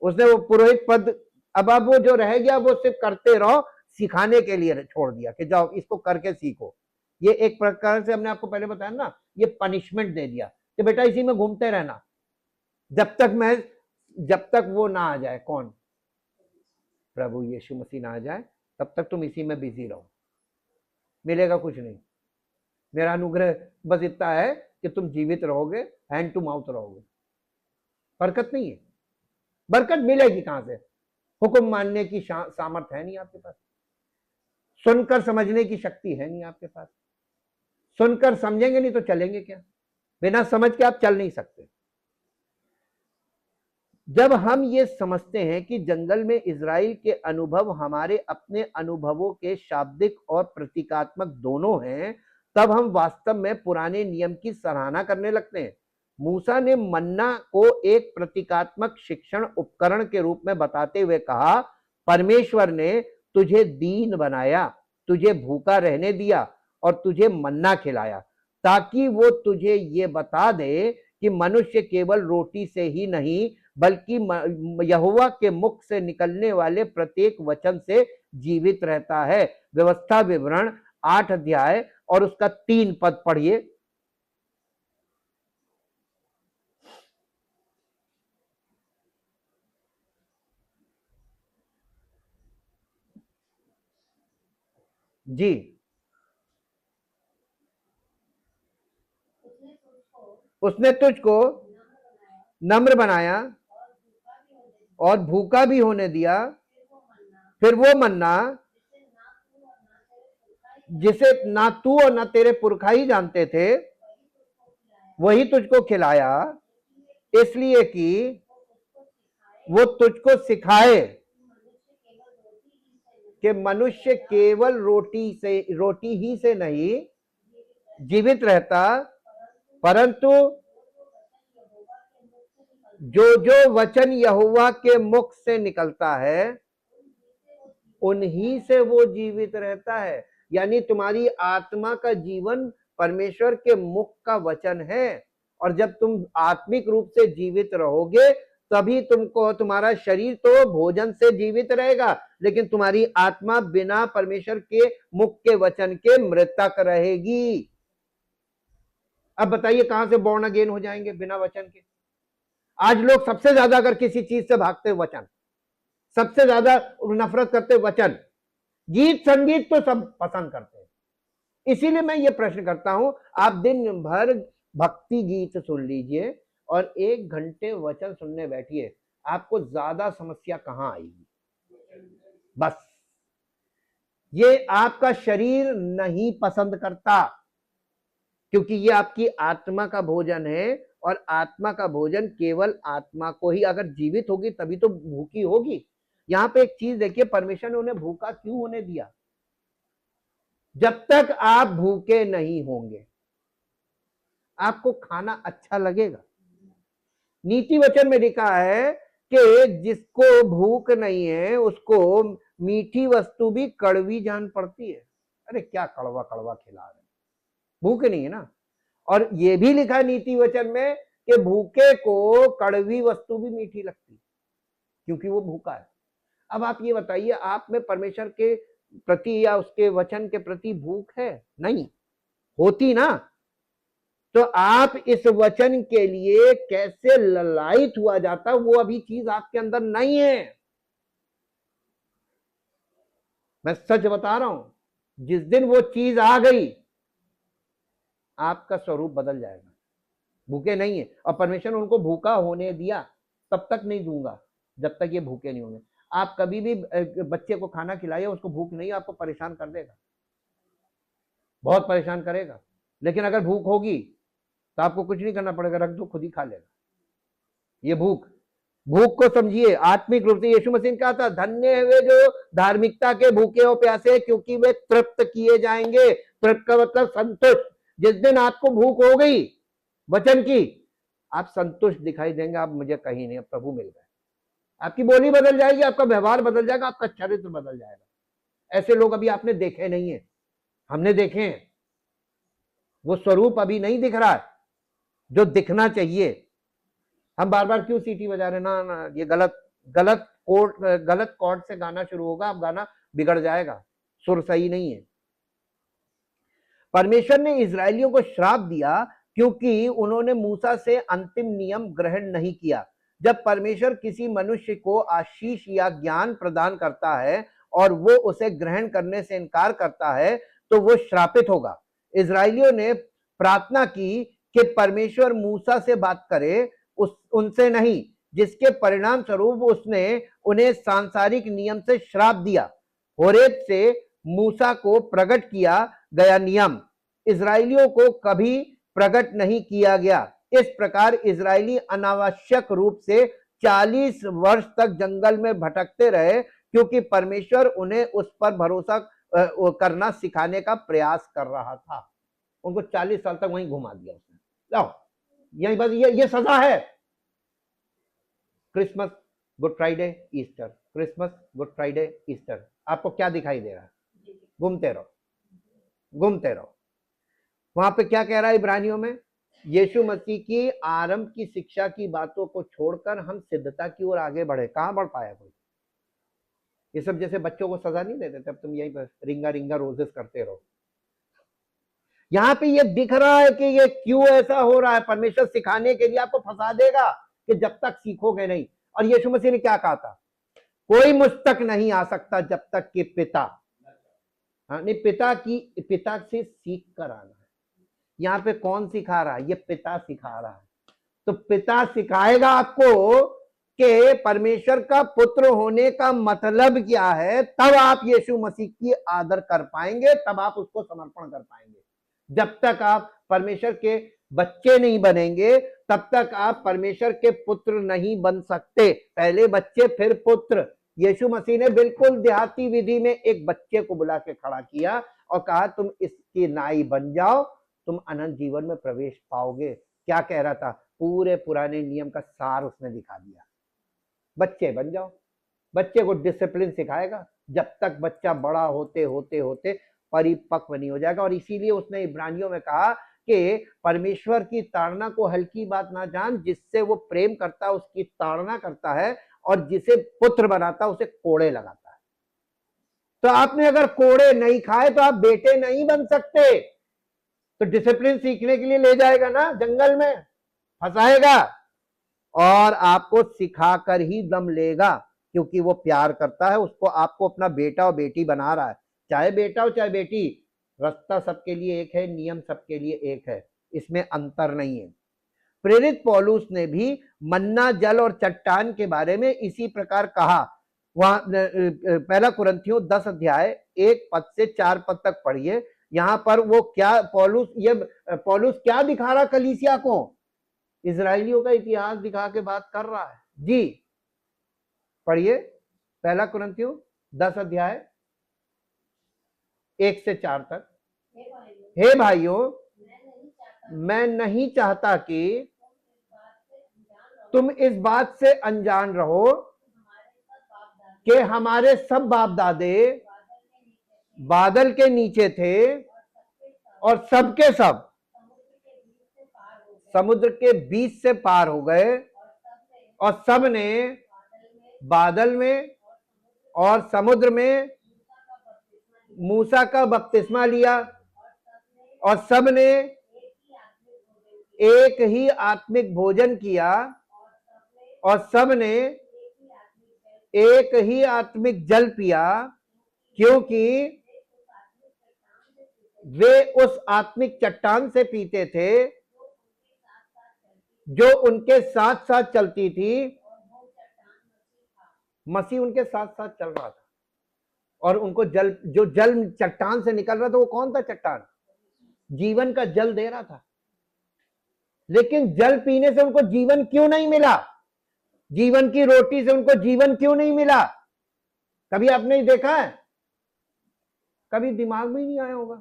उसने वो पुरोहित पद, अब वो जो रह गया वो सिर्फ करते रहो, सिखाने के लिए छोड़ दिया कि जाओ इसको करके सीखो। ये एक प्रकार से हमने आपको पहले बताया ना, ये पनिशमेंट दे दिया कि बेटा इसी में घूमते रहना जब तक वो ना आ जाए। कौन? प्रभु यीशु मसीह ना आ जाए, तब तक तुम इसी में बिजी रहो, मिलेगा कुछ नहीं। मेरा अनुग्रह बस इतना है कि तुम जीवित रहोगे, हैंड टू माउथ रहोगे, बरकत नहीं है। बरकत मिलेगी कहां से? हुक्म मानने की सामर्थ्य है नहीं आपके पास, सुनकर समझने की शक्ति है नहीं आपके पास। सुनकर समझेंगे नहीं तो चलेंगे क्या? बिना समझ के आप चल नहीं सकते। जब हम ये समझते हैं कि जंगल में इजराइल के अनुभव हमारे अपने अनुभवों के शाब्दिक और प्रतीकात्मक दोनों हैं, तब हम वास्तव में पुराने नियम की सराहना करने लगते हैं। मूसा ने मन्ना को एक प्रतीकात्मक शिक्षण उपकरण के रूप में बताते हुए कहा, परमेश्वर ने तुझे दीन बनाया, तुझे भूखा रहने दिया और तुझे मन्ना खिलाया, ताकि वो तुझे ये बता दे कि मनुष्य केवल रोटी से ही नहीं बल्कि यहोवा के मुख से निकलने वाले प्रत्येक वचन से जीवित रहता है। व्यवस्था विवरण 8 अध्याय और उसका 3 पद पढ़िए। जी, उसने तुझको नम्र बनाया और भूखा भी होने दिया, फिर वो मन्ना जिसे ना तू और ना तेरे पुरखा ही जानते थे, वही तुझको खिलाया, इसलिए कि वो तुझको सिखाए कि मनुष्य केवल रोटी ही से नहीं जीवित रहता, परंतु जो जो वचन यहोवा के मुख से निकलता है उन्हीं से वो जीवित रहता है। यानी तुम्हारी आत्मा का जीवन परमेश्वर के मुख का वचन है, और जब तुम आत्मिक रूप से जीवित रहोगे तभी तुमको, तुम्हारा शरीर तो भोजन से जीवित रहेगा, लेकिन तुम्हारी आत्मा बिना परमेश्वर के मुख के वचन के मृतक रहेगी। अब बताइए कहां से बॉर्न अगेन हो जाएंगे बिना वचन के? आज लोग सबसे ज्यादा अगर किसी चीज से भागते वचन, सबसे ज्यादा नफरत करते वचन, गीत संगीत तो सब पसंद करते हैं। इसीलिए मैं ये प्रश्न करता हूं, आप दिन भर भक्ति गीत सुन लीजिए, और 1 घंटे वचन सुनने बैठिए, आपको ज्यादा समस्या कहां आएगी। बस ये आपका शरीर नहीं पसंद करता, क्योंकि ये आपकी आत्मा का भोजन है, और आत्मा का भोजन केवल आत्मा को ही अगर जीवित होगी तभी तो भूखी होगी। यहां पे एक चीज देखिए, परमेश्वर ने उन्हें भूखा क्यों होने दिया? जब तक आप भूखे नहीं होंगे आपको खाना अच्छा लगेगा। नीति वचन में लिखा है कि जिसको भूख नहीं है उसको मीठी वस्तु भी कड़वी जान पड़ती है। अरे क्या कड़वा कड़वा खिला रहे, भूख नहीं है ना। और ये भी लिखा है नीति वचन में कि भूखे को कड़वी वस्तु भी मीठी लगती, क्योंकि वो भूखा है। अब आप ये बताइए, आप में परमेश्वर के प्रति या उसके वचन के प्रति भूख है? नहीं होती ना, तो आप इस वचन के लिए कैसे ललायित हुआ जाता, वो अभी चीज आपके अंदर नहीं है। मैं सच बता रहा हूं, जिस दिन वो चीज आ गई आपका स्वरूप बदल जाएगा। भूखे नहीं है, और परमेश्वर ने उनको भूखा होने दिया, तब तक नहीं दूंगा जब तक ये भूखे नहीं होंगे। आप कभी भी बच्चे को खाना खिलाइए, उसको भूख नहीं, आपको परेशान कर देगा, बहुत परेशान करेगा। लेकिन अगर भूख होगी तो आपको कुछ नहीं करना पड़ेगा, रख दो, खुद ही खा लेगा। ये भूख को समझिए आत्मिक रूप से। यीशु मसीह ने कहा था, धन्य है वे जो धार्मिकता के भूखे और प्यासे, क्योंकि वे तृप्त किए जाएंगे। तृप्त का मतलब संतुष्ट। जिस दिन आपको भूख हो गई वचन की, आप संतुष्ट दिखाई देंगे, आप मुझे कहीं नहीं, प्रभु मिल गए। आपकी बोली बदल जाएगी, आपका व्यवहार बदल जाएगा, आपका चरित्र बदल जाएगा। ऐसे लोग अभी आपने देखे नहीं है, हमने देखे हैं। वो स्वरूप अभी नहीं दिख रहा है जो दिखना चाहिए। हम बार बार क्यों सीटी बजा रहे? ना ना, ये गलत कॉर्ड से गाना शुरू होगा, अब गाना बिगड़ जाएगा, सुर सही नहीं है। परमेश्वर ने इजरायलियों को श्राप दिया क्योंकि उन्होंने मूसा से अंतिम नियम ग्रहण नहीं किया। जब परमेश्वर किसी मनुष्य को आशीष या ज्ञान प्रदान करता है और वो उसे ग्रहण करने से इनकार करता है तो वो श्रापित होगा। इजरायलियों ने प्रार्थना की कि परमेश्वर मूसा से बात करे, उनसे नहीं, जिसके परिणाम स्वरूप उसने उन्हें सांसारिक नियम से श्राप दिया। होरेब से मूसा को प्रकट किया गया नियम इजरायलियों को कभी प्रकट नहीं किया गया। इस प्रकार इजरायली अनावश्यक रूप से 40 वर्ष तक जंगल में भटकते रहे, क्योंकि परमेश्वर उन्हें उस पर भरोसा करना सिखाने का प्रयास कर रहा था। उनको 40 साल तक वहीं घुमा दिया उसने। लाओ, यही बस ये सजा है। Christmas, good Friday, Easter, Christmas, good Friday, Easter, आपको क्या दिखाई दे रहा है? घूमते रहो। वहां पे क्या कह रहा है इब्रानियों में? यीशु मसीह की आरंभ की शिक्षा की बातों को छोड़कर हम सिद्धता की ओर आगे बढ़े। कहां बढ़ पाया कोई? ये सब जैसे बच्चों को सजा नहीं देते, तब तुम यही पर रिंगा रिंगा रोजेस करते रहो। यहाँ पे ये दिख रहा है कि ये क्यों ऐसा हो रहा है। परमेश्वर सिखाने के लिए आपको फंसा देगा कि जब तक सीखोगे नहीं। और यीशु मसीह ने क्या कहा था? कोई मुझ तक नहीं आ सकता जब तक कि पिता, नहीं, पिता से सीख कर आना है। यहाँ पे कौन सिखा रहा है? ये पिता सिखा रहा है। तो पिता सिखाएगा आपको कि परमेश्वर का पुत्र होने का मतलब क्या है, तब आप यीशु मसीह की आदर कर पाएंगे, तब आप उसको समर्पण कर पाएंगे। जब तक आप परमेश्वर के बच्चे नहीं बनेंगे तब तक आप परमेश्वर के पुत्र नहीं बन सकते। पहले बच्चे फिर पुत्र। यीशु मसीह ने बिल्कुल देहाती विधि में एक बच्चे को बुला के खड़ा किया और कहा, तुम इसकी नाई बन जाओ, तुम अनंत जीवन में प्रवेश पाओगे। क्या कह रहा था? पूरे पुराने नियम का सार उसने दिखा दिया। बच्चे बन जाओ। बच्चे को डिसिप्लिन सिखाएगा जब तक बच्चा बड़ा होते होते होते परिपक्व नहीं हो जाएगा। और इसीलिए उसने इब्रानियों में कहा कि परमेश्वर की ताड़ना को हल्की बात ना जान, जिससे वो प्रेम करता है उसकी ताड़ना करता है, और जिसे पुत्र बनाता है उसे कोड़े लगाता है। तो आपने अगर कोड़े नहीं खाए तो आप बेटे नहीं बन सकते। तो डिसिप्लिन सीखने के लिए ले जाएगा ना जंगल में, फंसाएगा और आपको सिखाकर ही दम लेगा, क्योंकि वो प्यार करता है उसको। आपको अपना बेटा और बेटी बना रहा है, चाहे बेटा हो चाहे बेटी। रास्ता सबके लिए एक है, नियम सबके लिए एक है, इसमें अंतर नहीं है। प्रेरित पौलुस ने भी मन्ना, जल और चट्टान के बारे में इसी प्रकार कहा। वहां पहला कुरिन्थियों 10 अध्याय 1 पद से 4 पद तक पढ़िए। यहां पर वो क्या पौलुस क्या दिखा रहा कलीसिया को? इजराइलियों का इतिहास दिखा के बात कर रहा है जी। पढ़िए पहला कुरिन्थियों 10 अध्याय 1 से 4 तक। हे भाइयों, मैं नहीं चाहता कि तुम इस बात से अनजान रहो कि हमारे सब बाप दादे बादल के नीचे थे और सबके सब समुद्र के बीच से पार हो गए और सब ने बादल में और समुद्र में मूसा का बपतिस्मा लिया और सब ने एक ही आत्मिक भोजन किया और सब ने एक ही आत्मिक जल पिया, क्योंकि वे उस आत्मिक चट्टान से पीते थे जो उनके साथ साथ चलती थी। मसीह उनके साथ साथ चल रहा था और उनको जो जल चट्टान से निकल रहा था वो कौन था? चट्टान जीवन का जल दे रहा था। लेकिन जल पीने से उनको जीवन क्यों नहीं मिला? जीवन की रोटी से उनको जीवन क्यों नहीं मिला? कभी आपने देखा है? कभी दिमाग में ही नहीं आया होगा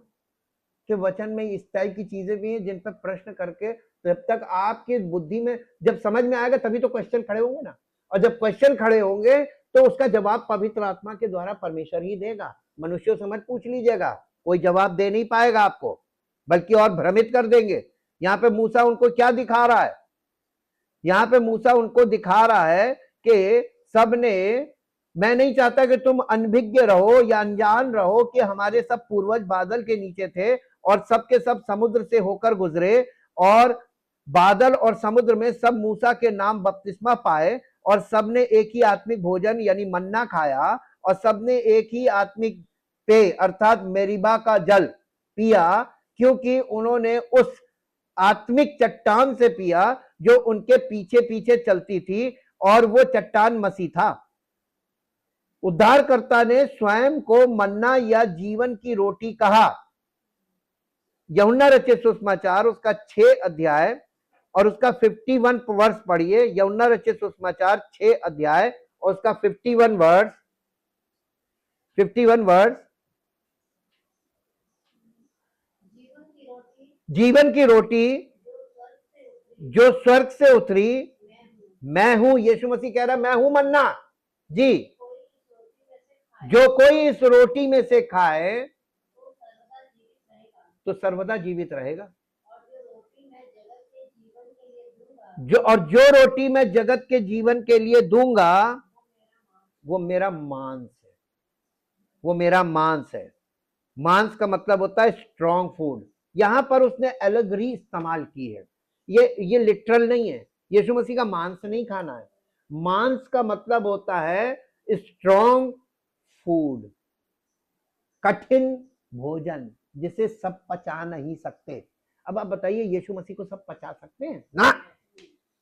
कि वचन में इस टाइप की चीजें भी हैं जिन पर प्रश्न करके जब तक आपकी बुद्धि में जब समझ में आएगा तभी तो क्वेश्चन खड़े होंगे ना। और जब क्वेश्चन खड़े होंगे तो उसका जवाब पवित्र आत्मा के द्वारा परमेश्वर ही देगा। मनुष्यों से मत पूछ लीजिएगा, कोई जवाब दे नहीं पाएगा आपको, बल्कि और भ्रमित कर देंगे। यहाँ पे मूसा उनको क्या दिखा रहा है? यहाँ पे मूसा उनको दिखा रहा है कि सबने, मैं नहीं चाहता कि तुम अनभिज्ञ रहो या अनजान रहो कि हमारे सब पूर्वज बादल के नीचे थे और सबके सब समुद्र से होकर गुजरे और बादल और समुद्र में सब मूसा के नाम बपतिस्मा पाए और सबने एक ही आत्मिक भोजन यानी मन्ना खाया और सबने एक ही आत्मिक पेय अर्थात मेरीबा का जल पिया, क्योंकि उन्होंने उस आत्मिक चट्टान से पिया जो उनके पीछे पीछे चलती थी और वो चट्टान मसीह था। उद्धारकर्ता ने स्वयं को मन्ना या जीवन की रोटी कहा। यूहन्ना रचित सुसमाचार उसका 6 अध्याय और उसका 51 वर्ष पढ़िए। यूहन्ना रचित सुसमाचार 6 अध्याय और उसका 51 वर्ष जीवन की रोटी जो स्वर्ग से उतरी मैं हूं। यीशु मसीह कह रहा मैं हूं मन्ना जी। जो कोई इस रोटी में से खाए तो सर्वदा जीवित रहेगा। जो रोटी मैं जगत के जीवन के लिए दूंगा वो मेरा मांस है। वो मेरा मांस है। मांस का मतलब होता है स्ट्रॉन्ग फूड। यहां पर उसने एलेगरी इस्तेमाल की है। ये लिटरल नहीं है। यीशु मसीह का मांस नहीं खाना है। मांस का मतलब होता है स्ट्रॉन्ग फूड, कठिन भोजन जिसे सब पचा नहीं सकते। अब आप बताइए यीशु मसीह को सब पचा सकते हैं ना?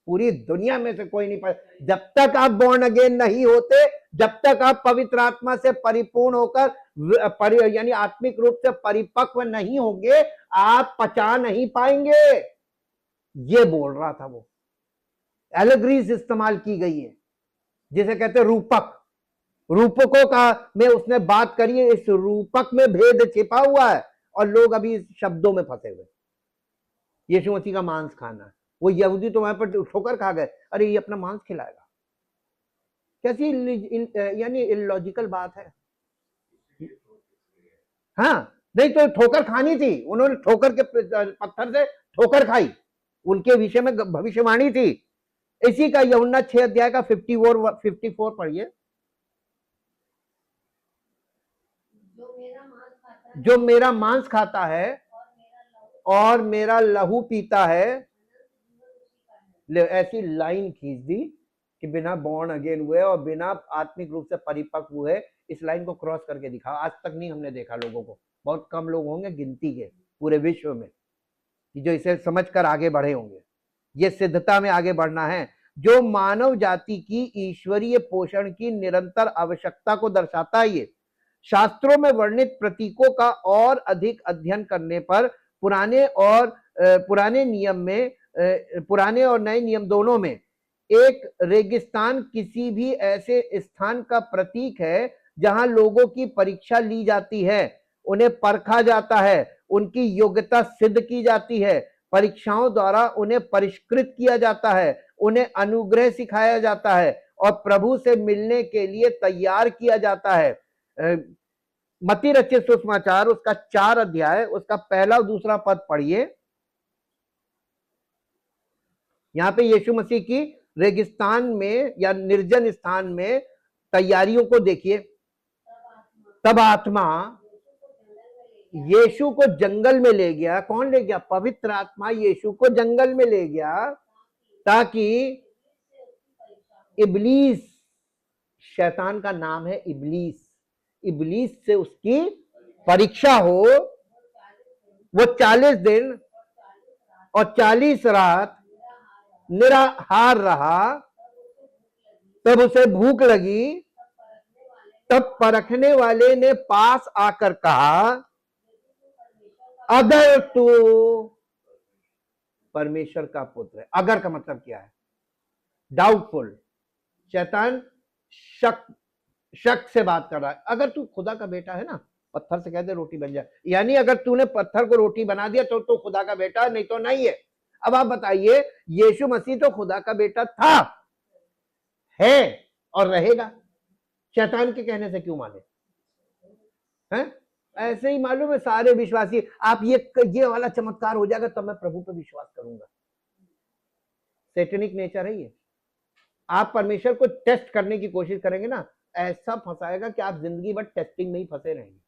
पूरी दुनिया में से कोई नहीं पचा। जब तक आप बॉर्न अगेन नहीं होते, जब तक आप पवित्र आत्मा से परिपूर्ण होकर यानी आत्मिक रूप से परिपक्व नहीं होंगे, आप पचा नहीं पाएंगे। ये बोल रहा था वो। एलेगरीज इस्तेमाल की गई है जिसे कहते रूपक। रूपकों का में उसने बात करी है। इस रूपक में भेद छिपा हुआ है और लोग अभी इस शब्दों में फंसे हुए। यीशु मसीह का मांस खाना है। वो यहूदी तो वहां पर ठोकर खा गए, अरे ये अपना मांस खिलाएगा। कैसी यानी इलॉजिकल बात है। हाँ, नहीं तो ठोकर खानी थी। उन्होंने ठोकर के पत्थर से ठोकर खाई। उनके विषय में भविष्यवाणी थी। इसी का यूहन्ना 6 अध्याय का 54 पढ़िए। जो मेरा मांस खाता है और मेरा लहू पीता है। ऐसी लाइन खींच दी कि बिना बॉर्न अगेन हुए और बिना आत्मिक रूप से परिपक्व हुए, इस लाइन को क्रॉस करके दिखा। आज तक नहीं हमने देखा लोगों को। बहुत कम लोग होंगे गिनती के पूरे विश्व में जो इसे समझकर आगे बढ़े होंगे। ये सिद्धता में आगे बढ़ना है, जो मानव जाति की ईश्वरीय पोषण की निरंतर आवश्यकता को दर्शाता है। ये शास्त्रों में वर्णित प्रतीकों का और अधिक अध्ययन करने पर पुराने और नए नियम दोनों में एक रेगिस्तान किसी भी ऐसे स्थान का प्रतीक है जहां लोगों की परीक्षा ली जाती है, उन्हें परखा जाता है, उनकी योग्यता सिद्ध की जाती है, परीक्षाओं द्वारा उन्हें परिष्कृत किया जाता है, उन्हें अनुग्रह सिखाया जाता है और प्रभु से मिलने के लिए तैयार किया जाता है। मत्ती रचित सुसमाचार उसका 4 अध्याय उसका पहला और दूसरा पद पढ़िए। यहां पे यीशु मसीह की रेगिस्तान में या निर्जन स्थान में तैयारियों को देखिए। तब आत्मा यीशु को जंगल में ले गया। कौन ले गया? पवित्र आत्मा यीशु को जंगल में ले गया ताकि इब्लीस, शैतान का नाम है इब्लीस, इब्लीस से उसकी परीक्षा हो। वो 40 दिन और 40 रात निराहार रहा। तब उसे भूख लगी। तब परखने वाले ने पास आकर कहा, अगर तू परमेश्वर का पुत्र है। अगर का मतलब क्या है? डाउटफुल। शैतान शक से बात कर रहा है। अगर तू खुदा का बेटा है ना, पत्थर से कह दे रोटी बन जाए। यानी अगर तूने पत्थर को रोटी बना दिया तो खुदा का बेटा, नहीं तो नहीं है। अब आप बताइए, यीशु मसीह तो खुदा का बेटा था, है और रहेगा। शैतान के कहने से क्यों माने? हैं? ऐसे ही मालूम है सारे विश्वासी। आप ये वाला चमत्कार हो जाएगा तब मैं प्रभु पर विश्वास करूंगा। सैटेनिक नेचर है ये। आप परमेश्वर को टेस्ट करने की कोशिश करेंगे ना, ऐसा फंसाएगा कि आप जिंदगी भर टेस्टिंग में ही फंसे रहेंगे।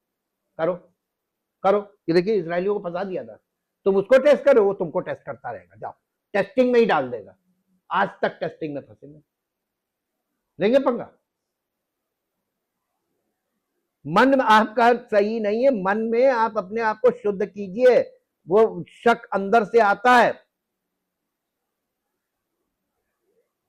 करो। ये देखिए, इजरायलियों को फंसा दिया था। तुम उसको टेस्ट करो, वो तुमको टेस्ट करता रहेगा। जाओ, टेस्टिंग में ही डाल देगा। आज तक टेस्टिंग में फंसे, लेंगे पंगा। मन आपका सही नहीं है। मन में आप अपने आप को शुद्ध कीजिए। वो शक अंदर से आता है।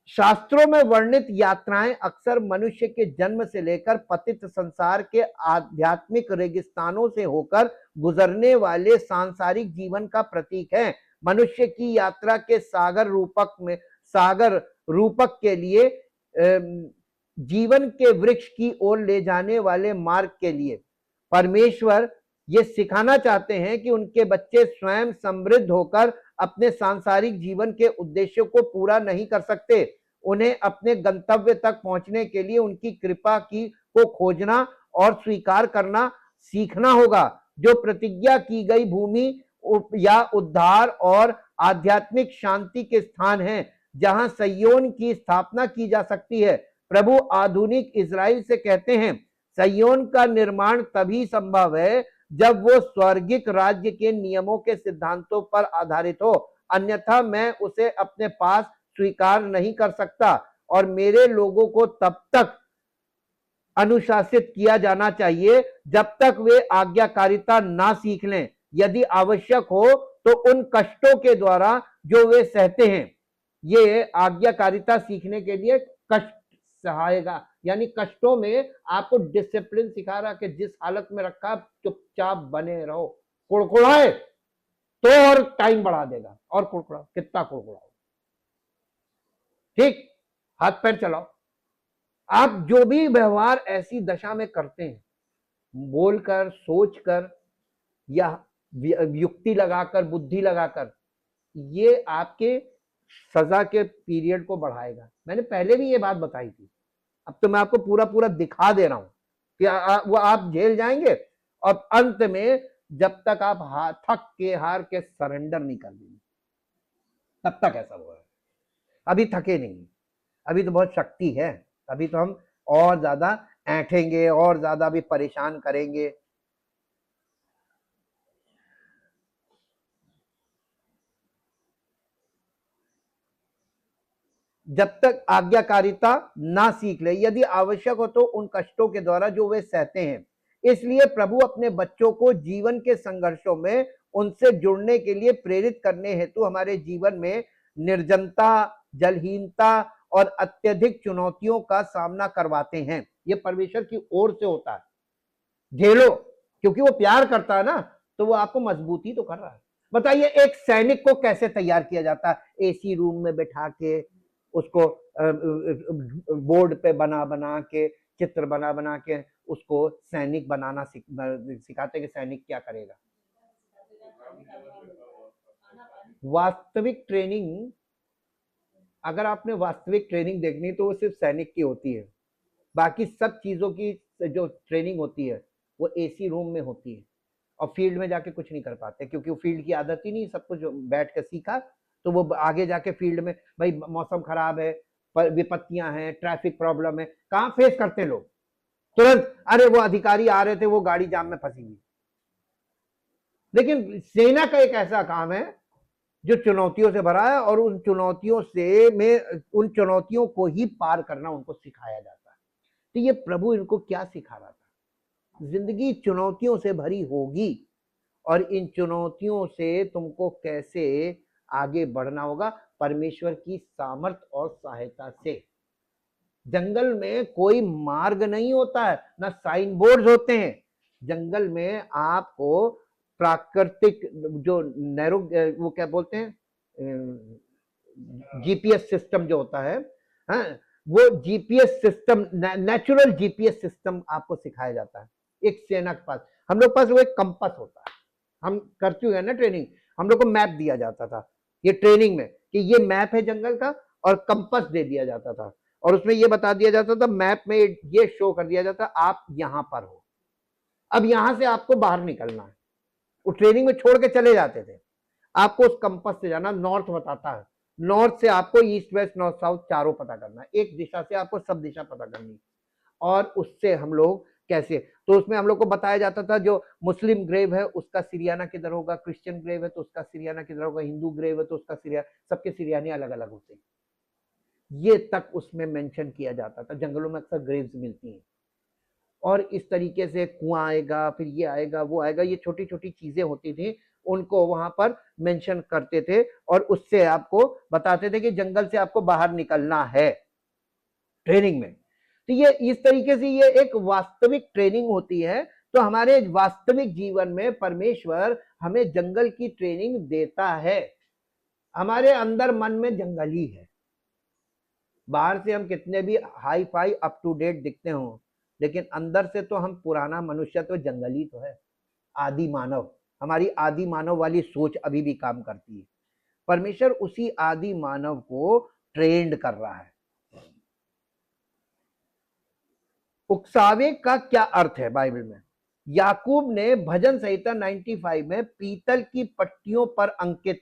शास्त्रों में वर्णित यात्राएं अक्सर मनुष्य के जन्म से लेकर पतित संसार के आध्यात्मिक रेगिस्तानों से होकर गुजरने वाले सांसारिक जीवन का प्रतीक है। मनुष्य की यात्रा के सागर रूपक के लिए जीवन के वृक्ष की ओर ले जाने वाले मार्ग के लिए परमेश्वर ये सिखाना चाहते हैं कि उनके बच्चे स्वयं समृद्ध होकर अपने सांसारिक जीवन के उद्देश्यों को पूरा नहीं कर सकते। उन्हें अपने गंतव्य तक पहुंचने के लिए उनकी कृपा को खोजना और स्वीकार करना सीखना होगा। जो प्रतिज्ञा की गई भूमि या उद्धार और आध्यात्मिक शांति के स्थान हैं, जहां सिय्योन की स्थापना की जा सकती है। प्रभु आधुनिक इजराइल से कहते हैं, सिय्योन का निर्माण तभी संभव है जब वो स्वर्गिक राज्य के नियमों के सिद्धांतों पर आधारित हो, अन्यथा मैं उसे अपने पास स्वीकार नहीं कर सकता। और मेरे लोगों को तब तक अनुशासित किया जाना चाहिए जब तक वे आज्ञाकारिता ना सीख लें। यदि आवश्यक हो तो उन कष्टों के द्वारा जो वे सहते हैं। ये आज्ञाकारिता सीखने के लिए कष्ट सहायगा, यानी कष्टों में आपको डिसिप्लिन सिखा रहा कि जिस हालत में रखा चुपचाप बने रहो। कुड़कुड़ाए तो और टाइम बढ़ा देगा, और कुड़कुड़ाओ, कितना कुड़कुड़ाओ, ठीक, हाथ पैर चलाओ। आप जो भी व्यवहार ऐसी दशा में करते हैं, बोलकर, सोचकर या युक्ति लगाकर, बुद्धि लगाकर, ये आपके सजा के पीरियड को बढ़ाएगा। मैंने पहले भी ये बात बताई थी, अब तो मैं आपको पूरा दिखा दे रहा हूं कि वो आप झेल जाएंगे और अंत में जब तक आप थक के हार के सरेंडर नहीं कर देंगे तब तक ऐसा होगा। अभी थके नहीं, अभी तो बहुत शक्ति है, अभी तो हम और ज्यादा ऐंठेंगे और ज्यादा भी परेशान करेंगे। जब तक आज्ञाकारिता ना सीख ले, यदि आवश्यक हो तो उन कष्टों के द्वारा जो वे सहते हैं। इसलिए प्रभु अपने बच्चों को जीवन के संघर्षों में उनसे जुड़ने के लिए प्रेरित करने हेतु हमारे जीवन में निर्जनता, जलहीनता और अत्यधिक चुनौतियों का सामना करवाते हैं। ये परमेश्वर की ओर से होता है। झेलो, क्योंकि वो प्यार करता है ना, तो वो आपको मजबूती तो कर रहा है। बताइए एक सैनिक को कैसे तैयार किया जाता है? एसी रूम में बैठा के उसको बोर्ड पे बना बना के, चित्र बना बना के उसको सैनिक बनाना सिखाते कि सैनिक क्या करेगा। वास्तविक ट्रेनिंग, अगर आपने वास्तविक ट्रेनिंग देखनी तो वो सिर्फ सैनिक की होती है। बाकी सब चीजों की जो ट्रेनिंग होती है वो एसी रूम में होती है, और फील्ड में जाके कुछ नहीं कर पाते, क्योंकि वो फील्ड की आदत ही नहीं, सब कुछ बैठ के सीखा, तो वो आगे जाके फील्ड में, भाई मौसम खराब है, विपत्तियां हैं, ट्रैफिक प्रॉब्लम है, कहाँ फेस करते लोग? तुरंत, अरे वो अधिकारी आ रहे थे, वो गाड़ी जाम में फंसी हुई। लेकिन सेना का एक ऐसा काम है जो चुनौतियों से भरा है, और उन चुनौतियों को ही पार करना उनको सिखाया जाता है। तो ये प्रभु इनको क्या सिखा रहा था? जिंदगी चुनौतियों से भरी होगी, और इन चुनौतियों से तुमको कैसे आगे बढ़ना होगा, परमेश्वर की सामर्थ और सहायता से। जंगल में कोई मार्ग नहीं होता है, ना साइन बोर्ड होते हैं। जंगल में आपको प्राकृतिक जो नैरो, वो क्या बोलते हैं, जीपीएस सिस्टम जो होता है, हाँ, वो GPS system, natural GPS system आपको सिखाया जाता है। एक सेना के पास, हम लोग पास वो एक कंपास होता है, हम कर चुके हैं ना ट्रेनिंग, हम लोग को मैप दिया जाता था ये ट्रेनिंग में कि ये मैप है जंगल का, और कंपास दे दिया जाता था, और उसमें ये बता दिया जाता था, मैप में ये शो कर दिया जाता, आप यहां पर हो, अब यहां से आपको बाहर निकलना है। वो ट्रेनिंग में छोड़ के चले जाते थे, आपको उस कंपास से जाना, नॉर्थ बताता है, नॉर्थ से आपको ईस्ट वेस्ट नॉर्थ साउथ चारों पता करना है, एक दिशा से आपको सब दिशा पता करनी, और उससे हम लोग कैसे, तो उसमें हम लोग को बताया जाता था जो मुस्लिम ग्रेव है उसका सिरियाना किधर होगा, क्रिश्चियन ग्रेव है तो उसका सिरियाना किधर होगा, हिंदू ग्रेव है तो उसका सबके सिरियाने अलग अलग होते हैं, ये तक उसमें मेंशन किया जाता था। जंगलों में अक्सर ग्रेव्स मिलती हैं, और इस तरीके से कुआं आएगा, फिर ये आएगा, वो आएगा, ये छोटी छोटी चीजें होती थी, उनको वहां पर मेंशन करते थे, और उससे आपको बताते थे कि जंगल से आपको बाहर निकलना है ट्रेनिंग में। तो ये इस तरीके से ये एक वास्तविक ट्रेनिंग होती है। तो हमारे वास्तविक जीवन में परमेश्वर हमें जंगल की ट्रेनिंग देता है। हमारे अंदर मन में जंगल ही है, बाहर से हम कितने भी hi-fi up to date दिखते हो, लेकिन अंदर से तो हम पुराना मनुष्य तो जंगली तो है, आदि मानव, हमारी आदि मानव वाली सोच अभी भी काम करती है। परमेश्वर उसी आदि मानव को ट्रेंड कर रहा है। उकसावे का क्या अर्थ है बाइबल में? याकूब ने भजन संहिता 95 में पीतल की पट्टियों पर अंकित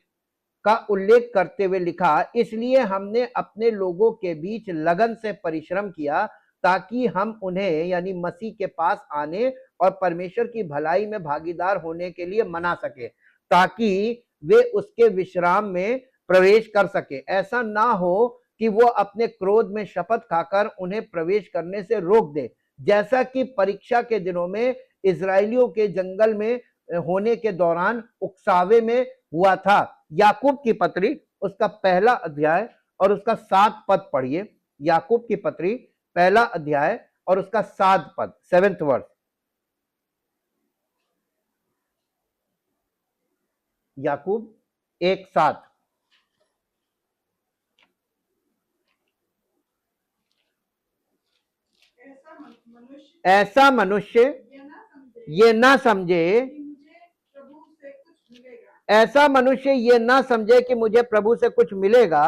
का उल्लेख करते हुए लिखा, इसलिए हमने अपने लोगों के बीच लगन से परिश्रम किया ताकि हम उन्हें यानी मसीह के पास आने और परमेश्वर की भलाई में भागीदार होने के लिए मना सके, ताकि वे उसके विश्राम में प्रवेश कर सके। ऐसा ना हो कि वो अपने क्रोध में शपथ खाकर उन्हें प्रवेश करने से रोक दे, जैसा कि परीक्षा के दिनों में इजरायलियों के जंगल में होने के दौरान उकसावे में हुआ था। याकूब की पत्री उसका पहला अध्याय और उसका 7 पद पढ़िए। याकूब की पत्री पहला अध्याय और उसका 7 पद, 7th वर्स। याकूब 1:7। ऐसा मनुष्य ये ना समझे, ऐसा मनुष्य ये ना समझे कि मुझे प्रभु से कुछ मिलेगा,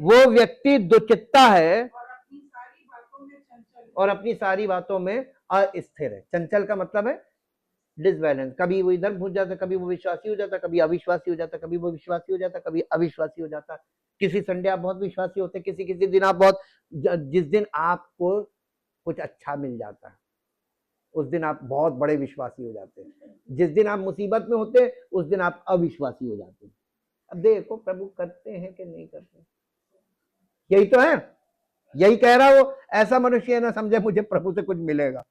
वो व्यक्ति दुचित्ता है और अपनी सारी बातों में अस्थिर है। चंचल का मतलब है डिसबैलेंस, कभी वो इधर घुस जाता, कभी वो विश्वासी हो जाता, कभी अविश्वासी हो जाता, कभी वो विश्वासी हो जाता, कभी अविश्वासी हो जाता। किसी संडे आप बहुत विश्वासी होते, किसी किसी दिन आप बहुत, जिस दिन आपको कुछ अच्छा मिल जाता है उस दिन आप बहुत बड़े विश्वासी हो जाते हैं, जिस दिन आप मुसीबत में होते हैं उस दिन आप अविश्वासी हो जाते हैं। अब देखो प्रभु करते हैं कि नहीं करते, यही तो है, यही कह रहा वो, ऐसा मनुष्य ना समझे मुझे प्रभु से कुछ मिलेगा।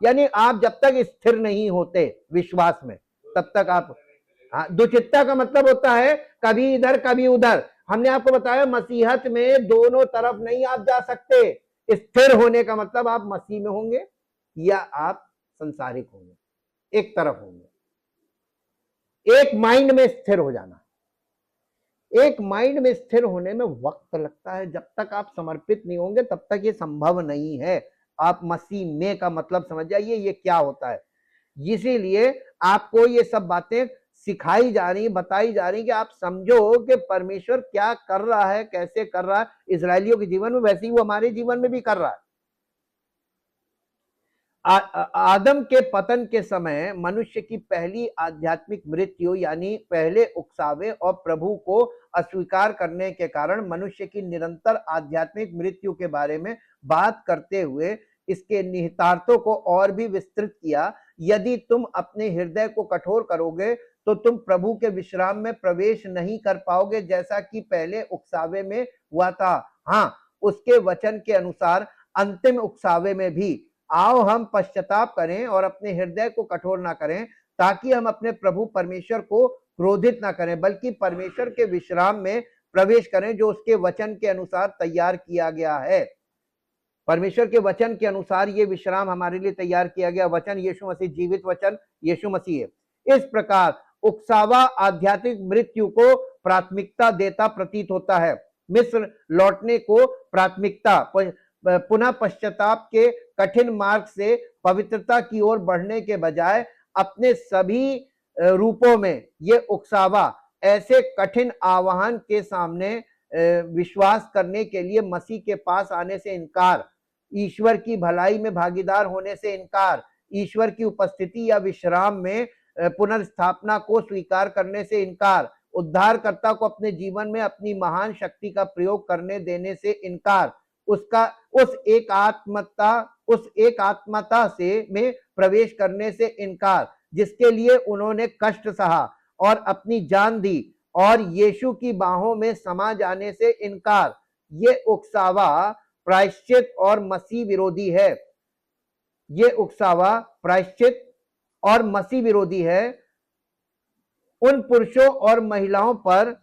यानी आप जब तक स्थिर नहीं होते विश्वास में तब तक आप, हाँ, दुचित्ता का मतलब होता है कभी इधर कभी उधर। हमने आपको बताया मसीहत में दोनों तरफ नहीं आप जा सकते। स्थिर होने का मतलब आप मसीह में होंगे या आप संसारिक होंगे, एक तरफ होंगे। एक माइंड में स्थिर हो जाना। एक माइंड में स्थिर होने में वक्त लगता है, जब तक आप समर्पित नहीं होंगे तब तक ये संभव नहीं है। आप मसीह में का मतलब समझ जाइए ये क्या होता है। इसीलिए आपको ये सब बातें सिखाई जा रही, बताई जा रही कि आप समझो कि परमेश्वर क्या कर रहा है, कैसे कर रहा है। इजरायलियों के जीवन में वैसे ही वो हमारे जीवन में भी कर रहा है। आदम के पतन के समय मनुष्य की पहली आध्यात्मिक मृत्यु यानी पहले उकसावे और प्रभु को अस्वीकार करने के कारण मनुष्य की निरंतर आध्यात्मिक मृत्यु के बारे में बात करते हुए इसके निहितार्थों को और भी विस्तृत किया। यदि तुम अपने हृदय को कठोर करोगे तो तुम प्रभु के विश्राम में प्रवेश नहीं कर पाओगे, जैसा कि पहले उकसावे में हुआ था। हाँ, उसके वचन के अनुसार अंतिम उकसावे में भी आओ हम पश्चाताप करें और अपने हृदय को कठोर ना करें, ताकि हम अपने प्रभु परमेश्वर को क्रोधित ना करें, बल्कि परमेश्वर के विश्राम में प्रवेश करें जो उसके वचन के अनुसार तैयार किया गया है। परमेश्वर के वचन के अनुसार ये विश्राम हमारे लिए तैयार किया गया वचन यीशु मसीह, जीवित वचन यीशु मसीह है। इस प्रकार उकसावा आध्यात्मिक मृत्यु को प्राथमिकता देता प्रतीत होता है। मिस्र लौटने को प्राथमिकता, पुनः पश्चाताप के कठिन मार्ग से पवित्रता की ओर बढ़ने के बजाय अपने सभी रूपों में ये उकसावा ऐसे कठिन आह्वान के सामने विश्वास करने के लिए मसीह के पास आने से इनकार, ईश्वर की भलाई में भागीदार होने से इनकार, ईश्वर की उपस्थिति या विश्राम में पुनर्स्थापना को स्वीकार करने से इनकार, उद्धारकर्ता को अपने जीवन में अपनी महान शक्ति का प्रयोग करने देने से इनकार, उसका उस एक आत्मता से में प्रवेश करने से इनकार जिसके लिए उन्होंने कष्ट सहा और अपनी जान दी, और यीशु की बाहों में समा जाने से इनकार। ये उकसावा प्रायश्चित और मसीह विरोधी है। ये उकसावा प्रायश्चित और मसीह विरोधी है। उन पुरुषों और महिलाओं पर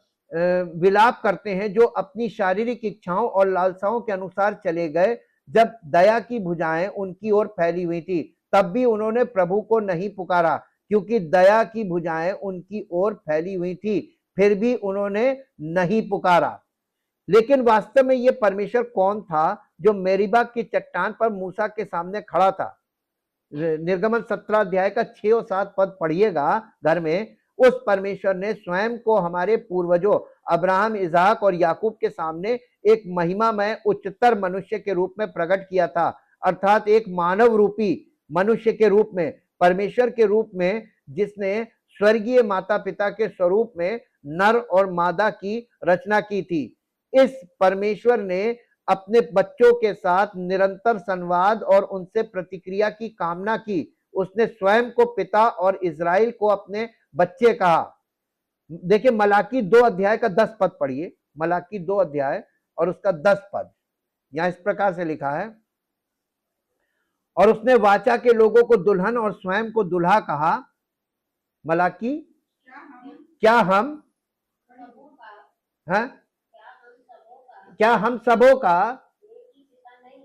विलाप करते हैं जो अपनी शारीरिक इच्छाओं और लालसाओं के अनुसार चले गए। जब दया की भुजाएं उनकी ओर फैली हुई थी तब भी उन्होंने प्रभु को नहीं पुकारा, क्योंकि दया की भुजाएं उनकी ओर फैली हुई थी, फिर भी उन्होंने नहीं पुकारा। लेकिन वास्तव में ये परमेश्वर कौन था जो मेरीबा की चट्टान पर मूसा के सामने खड़ा था? निर्गमन 17 अध्याय का 6 और 7 पद पढ़िएगा घर में। उस परमेश्वर ने स्वयं को हमारे पूर्वजों अब्राहम, इसहाक और याकूब के सामने एक महिमामय उच्चतर मनुष्य के रूप में प्रकट किया था, अर्थात एक मानव रूपी मनुष्य के रूप में, परमेश्वर के रूप में, जिसने स्वर्गीय माता पिता के स्वरूप में नर और मादा की रचना की थी। इस परमेश्वर ने अपने बच्चों के साथ निरंतर संवाद और उनसे प्रतिक्रिया की कामना की। उसने स्वयं को पिता और इजराइल को अपने बच्चे कहा। देखिए मलाकी 2 अध्याय का 10 पद पढ़िए। मलाकी 2 अध्याय और उसका 10 पद यहां इस प्रकार से लिखा है, और उसने वाचा के लोगों को दुल्हन और स्वयं को दुल्हा कहा। मलाकी, क्या हम हैं? क्या हम सबों का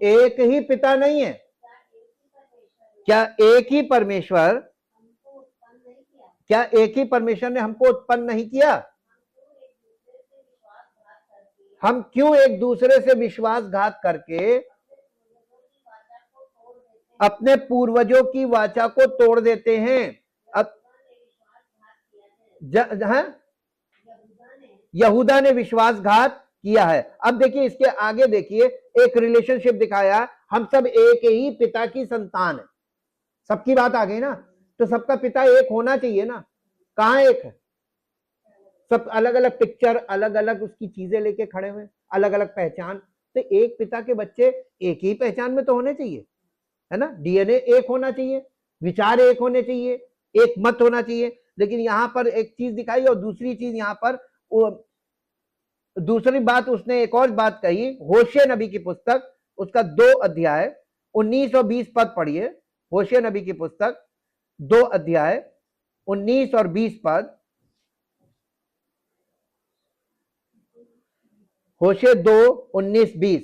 एक ही पिता नहीं है? क्या एक ही परमेश्वर, क्या एक ही परमेश्वर ने हमको उत्पन्न नहीं किया? हम क्यों एक दूसरे से विश्वासघात करके अपने पूर्वजों की वाचा को तोड़ देते हैं? अब यहूदा ने विश्वासघात किया है। अब देखिए इसके आगे देखिए, एक रिलेशनशिप दिखाया, हम सब एक ही पिता की संतान है। सबकी बात आ गई ना, तो सबका पिता एक होना चाहिए ना। कहां एक है? सब अलग अलग पिक्चर, अलग अलग उसकी चीजें लेके खड़े हुए, अलग अलग पहचान। तो एक पिता के बच्चे एक ही पहचान में तो होने चाहिए, है ना। डीएनए एक होना चाहिए, विचार एक होने चाहिए, एक मत होना चाहिए। लेकिन यहां पर एक चीज दिखाई, और दूसरी चीज यहां पर दूसरी बात उसने एक और बात कही। होशे नबी की पुस्तक उसका 2 अध्याय 19 और 20 पद पढ़िए। होशे नबी की पुस्तक 2 अध्याय 19 और 20 पद। होशे 2:19-20,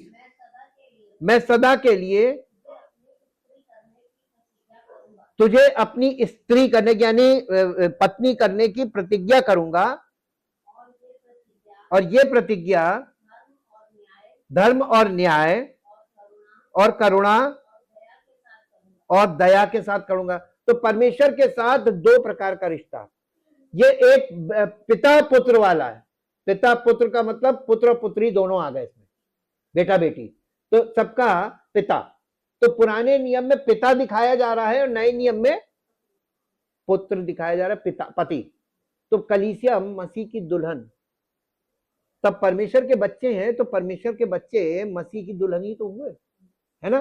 मैं सदा के लिए तुझे अपनी स्त्री करने की यानी पत्नी करने की प्रतिज्ञा करूंगा, और ये प्रतिज्ञा धर्म और न्याय और करुणा और दया के साथ करूंगा। तो परमेश्वर के साथ दो प्रकार का रिश्ता, ये एक पिता पुत्र वाला है। पिता पुत्र का मतलब पुत्र और पुत्री दोनों आ गए इसमें, बेटा बेटी, तो सबका पिता। तो पुराने नियम में पिता दिखाया जा रहा है और नए नियम में पुत्र दिखाया जा रहा है, पिता पति। तो कलीसिया मसीह की दुल्हन, तब परमेश्वर के बच्चे हैं, तो परमेश्वर के बच्चे मसीह की दुल्हन ही तो हुए, है ना।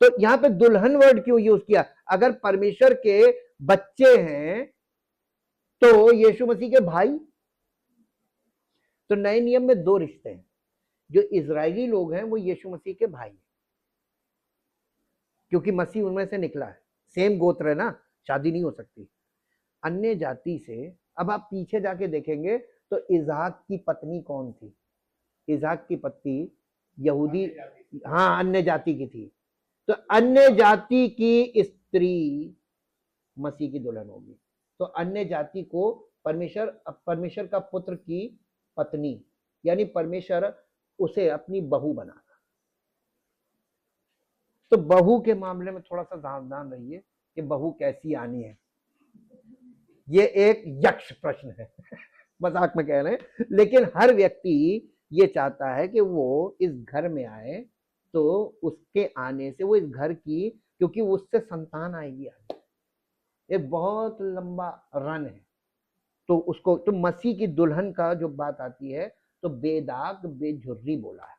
तो यहां पे दुल्हन वर्ड क्यों यूज किया? अगर परमेश्वर के बच्चे हैं तो यीशु मसीह के भाई। तो नए नियम में दो रिश्ते हैं, जो इजरायली लोग हैं वो यीशु मसीह के भाई हैं, क्योंकि मसीह उनमें से निकला है, सेम गोत्र है ना, शादी नहीं हो सकती। अन्य जाति से, अब आप पीछे जाके देखेंगे तो इजहाक की पत्नी कौन थी? इजहाक की पत्नी यहूदी, हाँ, अन्य जाति की थी। तो अन्य जाति की स्त्री मसीह की दुल्हन होगी। तो अन्य जाति को परमेश्वर का पुत्र की पत्नी, यानी परमेश्वर उसे अपनी बहू बनाना। तो बहू के मामले में थोड़ा सा सावधान रहिए कि बहू कैसी आनी है, ये एक यक्ष प्रश्न है मजाक में कह रहे हैं, लेकिन हर व्यक्ति ये चाहता है कि वो इस घर में आए, तो उसके आने से वो इस घर की, क्योंकि उससे संतान आएगी आगे, एक बहुत लंबा रन है। तो उसको, तो मसीह की दुल्हन का जो बात आती है तो बेदाग बेझुर्री बोला है।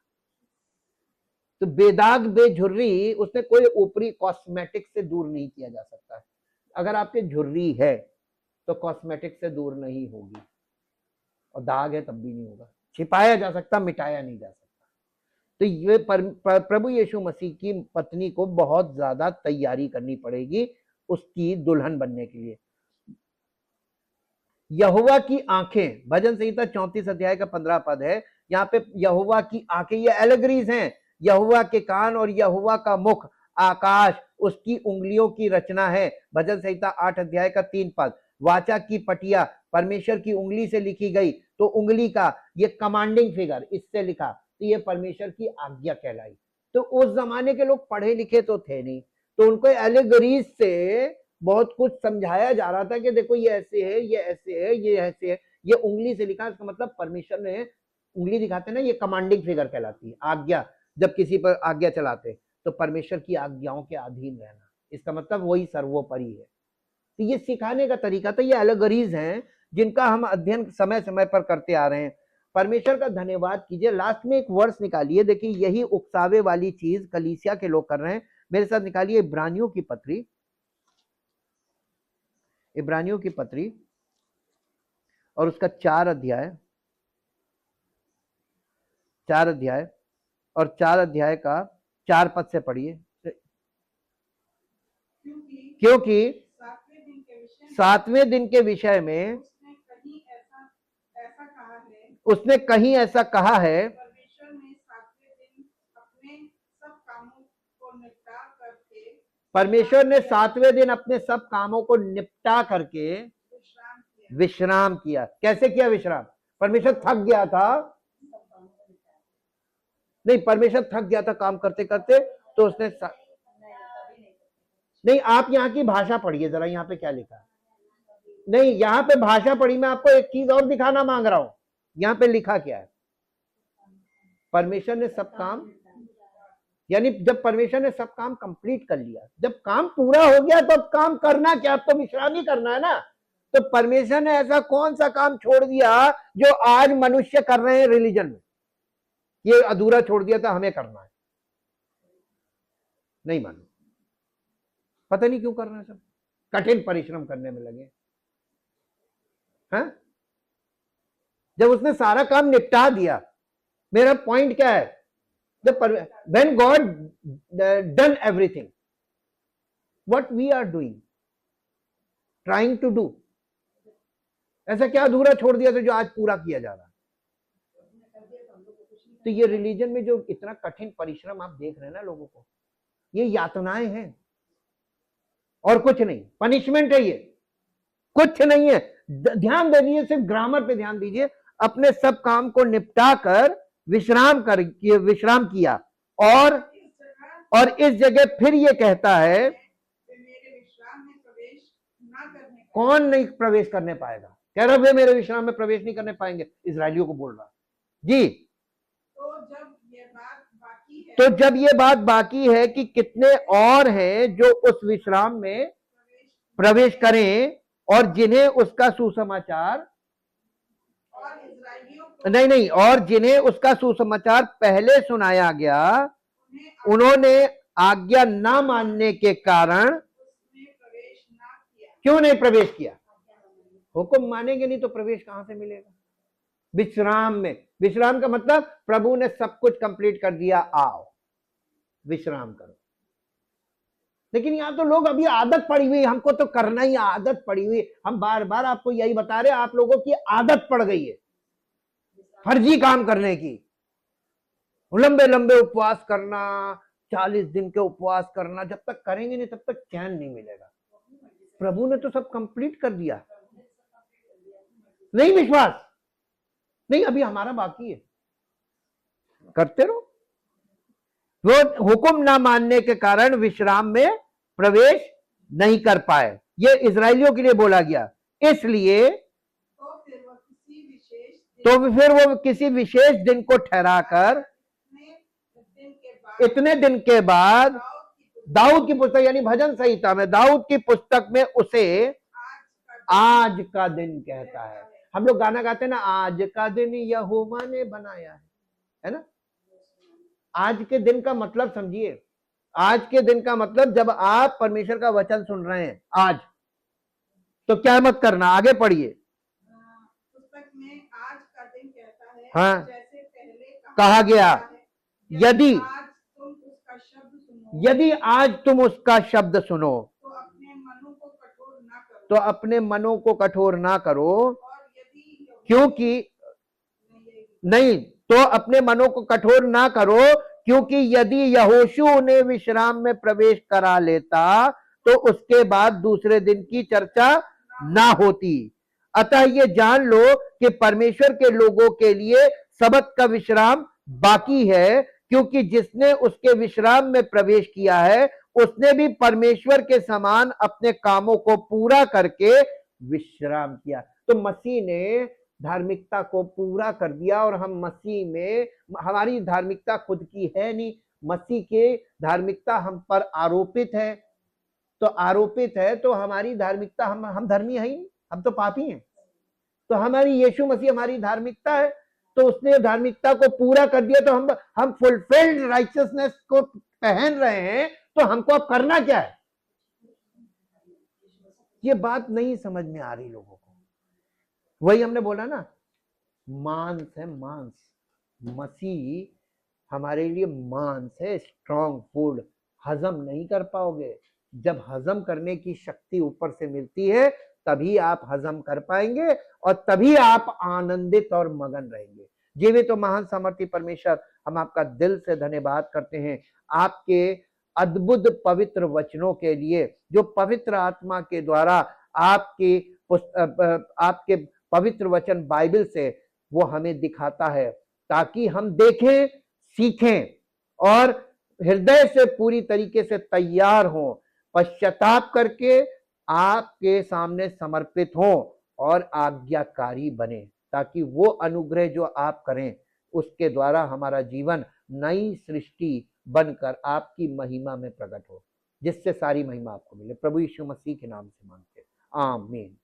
तो बेदाग बेझुर्री, उसने कोई ऊपरी कॉस्मेटिक से दूर नहीं किया जा सकता है। अगर आपके झुर्री है तो कॉस्मेटिक से दूर नहीं होगी, और दाग है तब भी नहीं होगा। छिपाया जा सकता, मिटाया नहीं जा सकता। तो ये प्रभु यीशु मसीह की पत्नी को बहुत ज्यादा तैयारी करनी पड़ेगी उसकी दुल्हन बनने के लिए। यहोवा की आंखें, भजन संहिता 34 अध्याय का 15 पद है। यहाँ पे यहोवा की आंखें, ये एलेगरीज हैं। यहोवा के कान और यहोवा का मुख, आकाश उसकी उंगलियों की रचना है। भजन संहिता 8 अध्याय का 3 पद। वाचा की पटिया परमेश्वर की उंगली से लिखी गई, तो उंगली का ये कमांडिंग फिगर, इससे लिखा, तो ये परमेश्वर की आज्ञा कहलाई। तो उस जमाने के लोग पढ़े लिखे तो थे नहीं, तो उनको एलेगरीज से बहुत कुछ समझाया जा रहा था कि देखो ये ऐसे है, ये ऐसे है, ये ऐसे है, ये उंगली से लिखा, इसका मतलब परमेश्वर ने उंगली दिखाते ना, ये कमांडिंग फिगर कहलाती है, आज्ञा। जब किसी पर आज्ञा चलाते तो परमेश्वर की आज्ञाओं के अधीन रहना, इसका मतलब वही सर्वोपरि है। तो ये सिखाने का तरीका था, ये एलेगरीज हैं जिनका हम अध्ययन समय समय पर करते आ रहे हैं। परमेश्वर का धन्यवाद कीजिए। लास्ट में एक वर्ष निकालिए, देखिए यही उकसावे वाली चीज कलीसिया के लोग कर रहे हैं। मेरे साथ निकालिए इब्रानियों की पत्री, इब्रानियों की पत्री और उसका 4 अध्याय, 4 अध्याय और 4 अध्याय का 4 पद से पढ़िए। क्योंकि 7वें दिन के विषय में उसने कहीं ऐसा कहा है, परमेश्वर ने 7वें दिन अपने सब कामों को निपटा करके विश्राम किया। कैसे किया विश्राम? परमेश्वर थक गया था, नहीं, परमेश्वर थक गया था काम करते करते, तो उसने नहीं, आप यहाँ की भाषा पढ़िए जरा, यहाँ पे क्या लिखा है। नहीं, यहाँ पे भाषा पढ़ी, मैं आपको एक चीज और दिखाना मांग रहा हूं। यहाँ पे लिखा क्या है? परमेश्वर ने सब काम, यानी जब परमेश्वर ने सब काम कंप्लीट कर लिया, जब काम पूरा हो गया तो अब काम करना क्या? अब तो विश्राम ही करना है ना। तो परमेश्वर ने ऐसा कौन सा काम छोड़ दिया जो आज मनुष्य कर रहे हैं रिलीजन में? ये अधूरा छोड़ दिया था, हमें करना है। नहीं मानो, पता नहीं क्यों कर रहे हैं, सब कठिन परिश्रम करने में लगे हैं। जब उसने सारा काम निपटा दिया, मेरा पॉइंट क्या है, जब when God done everything, what we are doing, trying to do, ऐसा क्या अधूरा छोड़ दिया था जो आज पूरा किया जा रहा है? तो ये रिलीजन में जो इतना कठिन परिश्रम आप देख रहे हैं ना लोगों को, ये यातनाएं हैं और कुछ नहीं, पनिशमेंट है, ये कुछ नहीं है। ध्यान दे दीजिए, सिर्फ ग्रामर पे ध्यान दीजिए। अपने सब काम को निपटा कर विश्राम किया और इस जगह फिर ये कहता है कौन नहीं प्रवेश करने पाएगा। कह रहा वे मेरे विश्राम में प्रवेश नहीं करने पाएंगे, इजराइलियों को बोल रहा जी। तो जब ये बात बाकी है कि कितने और हैं जो उस विश्राम में प्रवेश करें और जिन्हें उसका सुसमाचार नहीं और जिन्हें उसका सुसमाचार पहले सुनाया गया, उन्होंने आज्ञा ना मानने के कारण क्यों नहीं प्रवेश किया। हुक्म मानेंगे नहीं तो प्रवेश कहां से मिलेगा। विश्राम में, विश्राम का मतलब प्रभु ने सब कुछ कंप्लीट कर दिया, आओ विश्राम करो। लेकिन यहां तो लोग अभी आदत पड़ी हुई, हमको तो करना ही, आदत पड़ी हुई। हम बार बार आपको यही बता रहे, आप लोगों की आदत पड़ गई है फर्जी काम करने की। लंबे लंबे उपवास करना, 40 दिन के उपवास करना, जब तक करेंगे नहीं तब तक चैन नहीं मिलेगा। प्रभु ने तो सब कंप्लीट कर दिया। नहीं विश्वास नहीं, अभी हमारा बाकी है, करते रहो। वो हुक्म ना मानने के कारण विश्राम में प्रवेश नहीं कर पाए, ये इजराइलियों के लिए बोला गया। इसलिए तो फिर वो किसी विशेष दिन को ठहराकर इतने दिन के बाद दाऊद की पुस्तक यानी भजन संहिता में दाऊद की पुस्तक में उसे आज का दिन कहता है। हम लोग गाना गाते हैं ना, आज का दिन यहोवा ने बनाया है ना। आज के दिन का मतलब समझिए, आज के दिन का मतलब जब आप परमेश्वर का वचन सुन रहे हैं आज, तो क्या मत करना, आगे पढ़िए। पुस्तक में आज का दिन कहता है, हाँ, जैसे पहले कहा गया, यदि आज तुम उसका शब्द सुनो तो अपने मनों को कठोर ना करो, क्योंकि नहीं तो अपने मनों को कठोर ना करो, क्योंकि यदि यहोशू ने विश्राम में प्रवेश करा लेता तो उसके बाद दूसरे दिन की चर्चा ना होती। अतः ये जान लो कि परमेश्वर के लोगों के लिए सबत का विश्राम बाकी है, क्योंकि जिसने उसके विश्राम में प्रवेश किया है उसने भी परमेश्वर के समान अपने कामों को पूरा करके विश्राम किया। तो मसीह ने धार्मिकता को पूरा कर दिया और हम मसीह में, हमारी धार्मिकता खुद की है नहीं, मसीह के धार्मिकता हम पर आरोपित है। तो आरोपित है तो हमारी धार्मिकता, हम धर्मी है ही नहीं, हम तो पापी हैं। तो हमारी यीशु मसीह हमारी धार्मिकता है, तो उसने धार्मिकता को पूरा कर दिया, तो हम फुलफिल्ड राइचियसनेस को पहन रहे हैं। तो हमको अब करना क्या है, ये बात नहीं समझ में आ रही लोगों को। वही हमने बोला ना, मांस है, मांस, मसीह हमारे लिए मांस है, स्ट्रॉन्ग फूड, हजम नहीं कर पाओगे। जब हजम करने की शक्ति ऊपर से मिलती है तभी आप हजम कर पाएंगे और तभी आप आनंदित और मगन रहेंगे। जीवित तो महान सामर्थी परमेश्वर, हम आपका दिल से धन्यवाद करते हैं आपके अद्भुत पवित्र वचनों के लिए, जो पवित्र आत्मा के द्वारा आपके पवित्र वचन बाइबल से वो हमें दिखाता है, ताकि हम देखें, सीखें और हृदय से पूरी तरीके से तैयार हों, पश्चाताप करके आपके सामने समर्पित हों और आज्ञाकारी बने, ताकि वो अनुग्रह जो आप करें उसके द्वारा हमारा जीवन नई सृष्टि बनकर आपकी महिमा में प्रकट हो, जिससे सारी महिमा आपको मिले। प्रभु यीशु मसीह के नाम से मांगते हैं, आमीन।